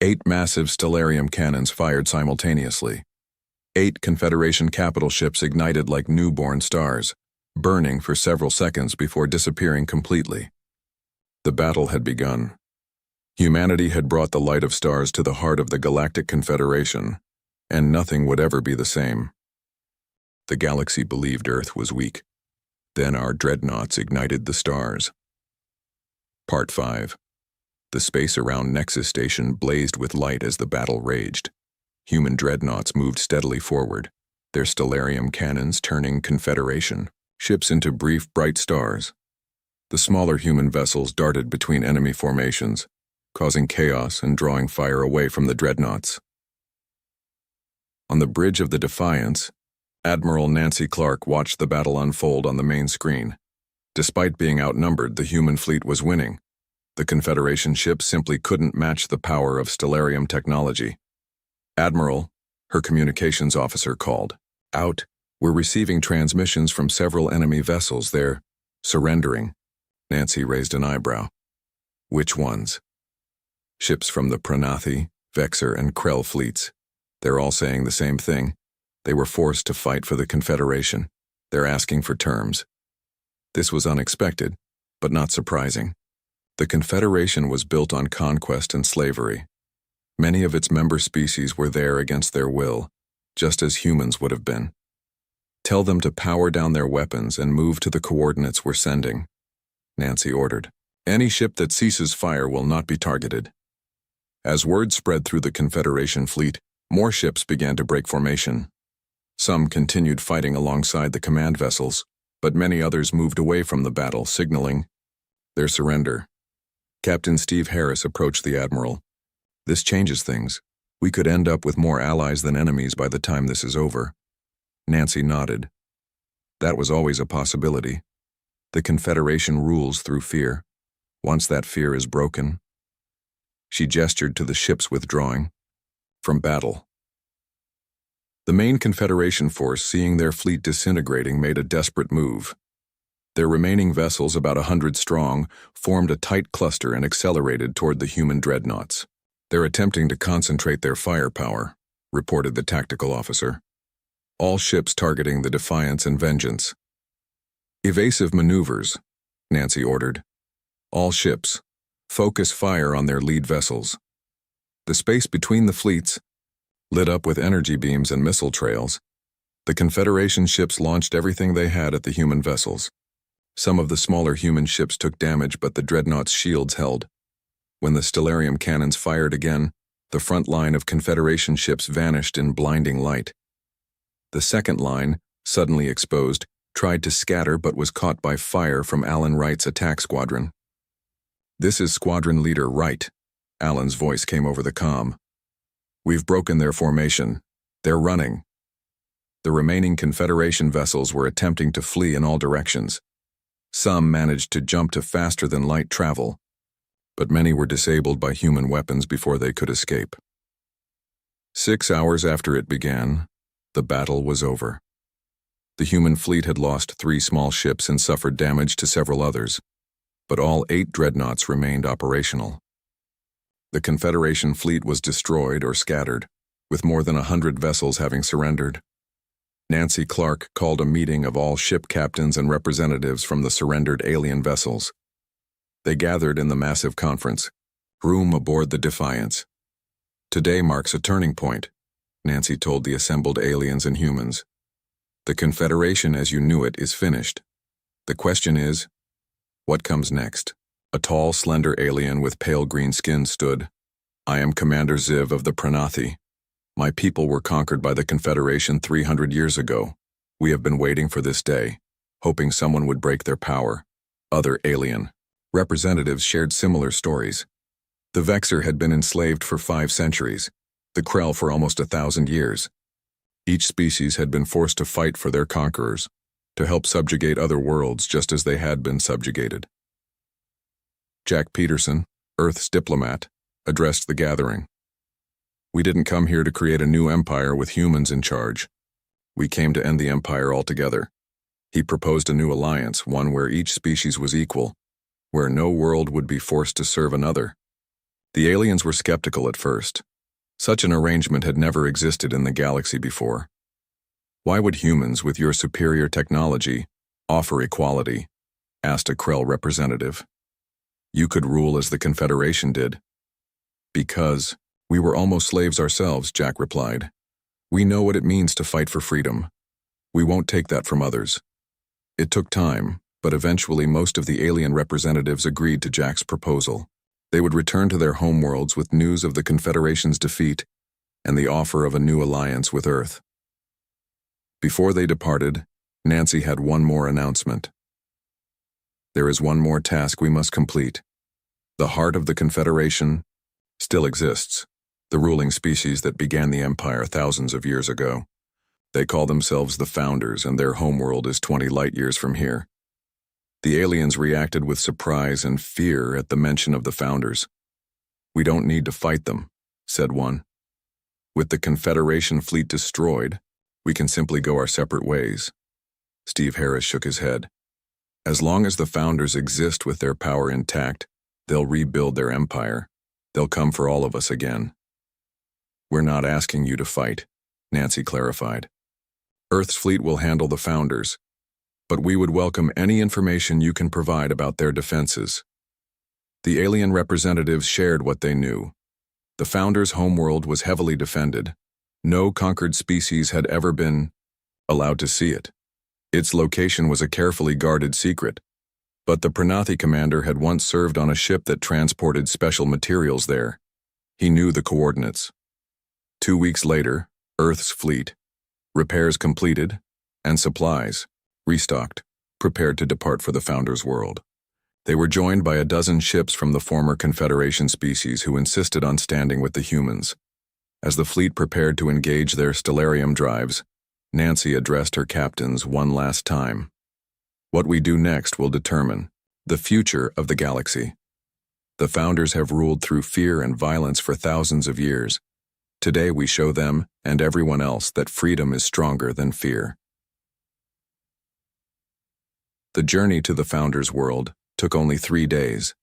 8 massive stellarium cannons fired simultaneously. 8 Confederation capital ships ignited like newborn stars, burning for several seconds before disappearing completely. The battle had begun. Humanity had brought the light of stars to the heart of the Galactic Confederation, and nothing would ever be the same. The galaxy believed Earth was weak. Then our dreadnoughts ignited the stars. Part 5. The space around Nexus Station blazed with light as the battle raged. Human dreadnoughts moved steadily forward, their stellarium cannons turning Confederation ships into brief, bright stars. The smaller human vessels darted between enemy formations, causing chaos and drawing fire away from the dreadnoughts. On the bridge of the Defiance, Admiral Nancy Clark watched the battle unfold on the main screen. Despite being outnumbered, the human fleet was winning. The Confederation ships simply couldn't match the power of stellarium technology. Admiral, her communications officer called. Out, we're receiving transmissions from several enemy vessels. They're surrendering. Nancy raised an eyebrow. Which ones? Ships from the Pranathi, Vexer, and Krell fleets. They're all saying the same thing. They were forced to fight for the Confederation. They're asking for terms. This was unexpected, but not surprising. The Confederation was built on conquest and slavery. Many of its member species were there against their will, just as humans would have been. Tell them to power down their weapons and move to the coordinates we're sending, Nancy ordered. Any ship that ceases fire will not be targeted. As word spread through the Confederation fleet, more ships began to break formation. Some continued fighting alongside the command vessels, but many others moved away from the battle, signaling their surrender. Captain Steve Harris approached the Admiral. This changes things. We could end up with more allies than enemies by the time this is over. Nancy nodded. That was always a possibility. The Confederation rules through fear. Once that fear is broken, she gestured to the ships withdrawing from battle. The main Confederation force, seeing their fleet disintegrating, made a desperate move. Their remaining vessels, about 100 strong, formed a tight cluster and accelerated toward the human dreadnoughts. They're attempting to concentrate their firepower, reported the tactical officer. All ships targeting the Defiance and Vengeance. Evasive maneuvers, Nancy ordered. All ships, focus fire on their lead vessels. The space between the fleets, lit up with energy beams and missile trails, the Confederation ships launched everything they had at the human vessels. Some of the smaller human ships took damage, but the dreadnoughts' shields held. When the stellarium cannons fired again, the front line of Confederation ships vanished in blinding light. The second line, suddenly exposed, tried to scatter but was caught by fire from Alan Wright's attack squadron. This is Squadron Leader Wright, Alan's voice came over the comm. We've broken their formation. They're running. The remaining Confederation vessels were attempting to flee in all directions. Some managed to jump to faster-than-light travel, but many were disabled by human weapons before they could escape. 6 hours after it began, the battle was over. The human fleet had lost 3 small ships and suffered damage to several others, but all 8 dreadnoughts remained operational. The Confederation fleet was destroyed or scattered, with more than 100 vessels having surrendered. Nancy Clark called a meeting of all ship captains and representatives from the surrendered alien vessels. They gathered in the massive conference room aboard the Defiance. Today marks a turning point, Nancy told the assembled aliens and humans. The Confederation as you knew it is finished. The question is, what comes next? A tall, slender alien with pale green skin stood. I am Commander Ziv of the Pranathi. My people were conquered by the Confederation 300 years ago. We have been waiting for this day, hoping someone would break their power. Other alien representatives shared similar stories. The Vexer had been enslaved for 5 centuries, the Krell for almost 1,000 years. Each species had been forced to fight for their conquerors, to help subjugate other worlds just as they had been subjugated. Jack Peterson, Earth's diplomat, addressed the gathering. We didn't come here to create a new empire with humans in charge. We came to end the empire altogether. He proposed a new alliance, one where each species was equal, where no world would be forced to serve another. The aliens were skeptical at first. Such an arrangement had never existed in the galaxy before. Why would humans, with your superior technology, offer equality? Asked a Krell representative. You could rule as the Confederation did. Because we were almost slaves ourselves, Jack replied. We know what it means to fight for freedom. We won't take that from others. It took time, but eventually most of the alien representatives agreed to Jack's proposal. They would return to their homeworlds with news of the Confederation's defeat and the offer of a new alliance with Earth. Before they departed, Nancy had one more announcement. There is one more task we must complete. The heart of the Confederation still exists, the ruling species that began the Empire thousands of years ago. They call themselves the Founders, and their homeworld is 20 light-years from here. The aliens reacted with surprise and fear at the mention of the Founders. We don't need to fight them, said one. With the Confederation fleet destroyed, we can simply go our separate ways. Steve Harris shook his head. As long as the Founders exist with their power intact, they'll rebuild their empire. They'll come for all of us again. We're not asking you to fight, Nancy clarified. Earth's fleet will handle the Founders, but we would welcome any information you can provide about their defenses. The alien representatives shared what they knew. The Founders' homeworld was heavily defended. No conquered species had ever been allowed to see it. Its location was a carefully guarded secret, but the Pranathi commander had once served on a ship that transported special materials there. He knew the coordinates. 2 weeks later, Earth's fleet, repairs completed, and supplies, restocked, prepared to depart for the Founders' world. They were joined by a dozen ships from the former Confederation species who insisted on standing with the humans. As the fleet prepared to engage their stellarium drives, Nancy addressed her captains one last time. What we do next will determine the future of the galaxy. The Founders have ruled through fear and violence for thousands of years. Today we show them and everyone else that freedom is stronger than fear. The journey to the Founders' world took only 3 days.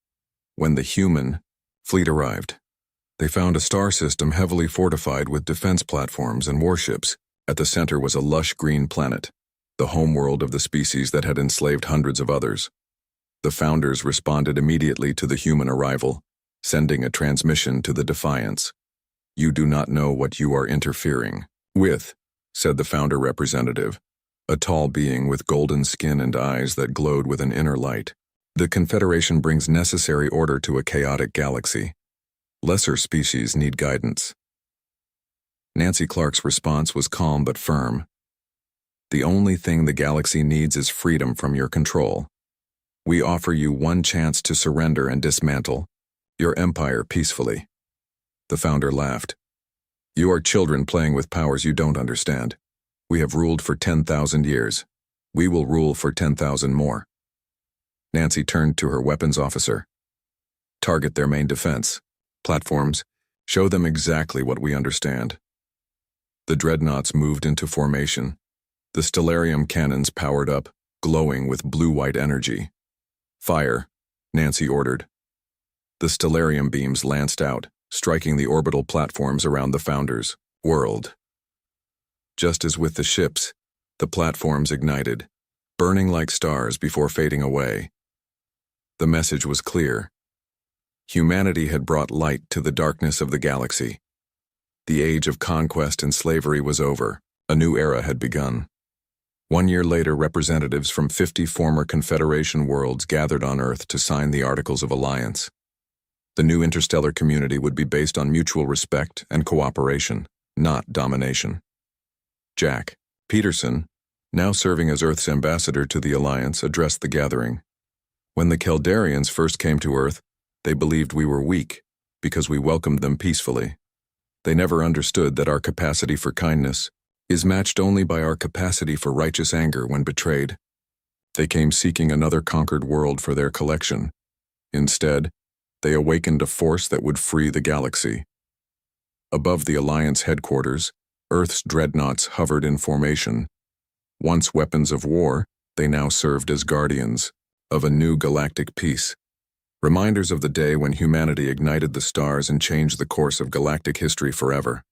When the human fleet arrived, they found a star system heavily fortified with defense platforms and warships. At the center was a lush green planet, the homeworld of the species that had enslaved hundreds of others. The Founders responded immediately to the human arrival, sending a transmission to the Defiance. You do not know what you are interfering with, said the Founder representative, a tall being with golden skin and eyes that glowed with an inner light. The Confederation brings necessary order to a chaotic galaxy. Lesser species need guidance. Nancy Clark's response was calm but firm. The only thing the galaxy needs is freedom from your control. We offer you one chance to surrender and dismantle your empire peacefully. The Founder laughed. You are children playing with powers you don't understand. We have ruled for 10,000 years. We will rule for 10,000 more. Nancy turned to her weapons officer. Target their main defense platforms. Show them exactly what we understand. The dreadnoughts moved into formation. The stellarium cannons powered up, glowing with blue-white energy. Fire, Nancy ordered. The stellarium beams lanced out, striking the orbital platforms around the Founders' world. Just as with the ships, the platforms ignited, burning like stars before fading away. The message was clear. Humanity had brought light to the darkness of the galaxy. The age of conquest and slavery was over. A new era had begun. 1 year later, representatives from 50 former Confederation worlds gathered on Earth to sign the Articles of Alliance. The new interstellar community would be based on mutual respect and cooperation, not domination. Jack Peterson, now serving as Earth's ambassador to the Alliance, addressed the gathering. When the Caldarians first came to Earth, they believed we were weak because we welcomed them peacefully. They never understood that our capacity for kindness is matched only by our capacity for righteous anger when betrayed. They came seeking another conquered world for their collection. Instead, they awakened a force that would free the galaxy. Above the Alliance headquarters, Earth's dreadnoughts hovered in formation. Once weapons of war, they now served as guardians of a new galactic peace. Reminders of the day when humanity ignited the stars and changed the course of galactic history forever.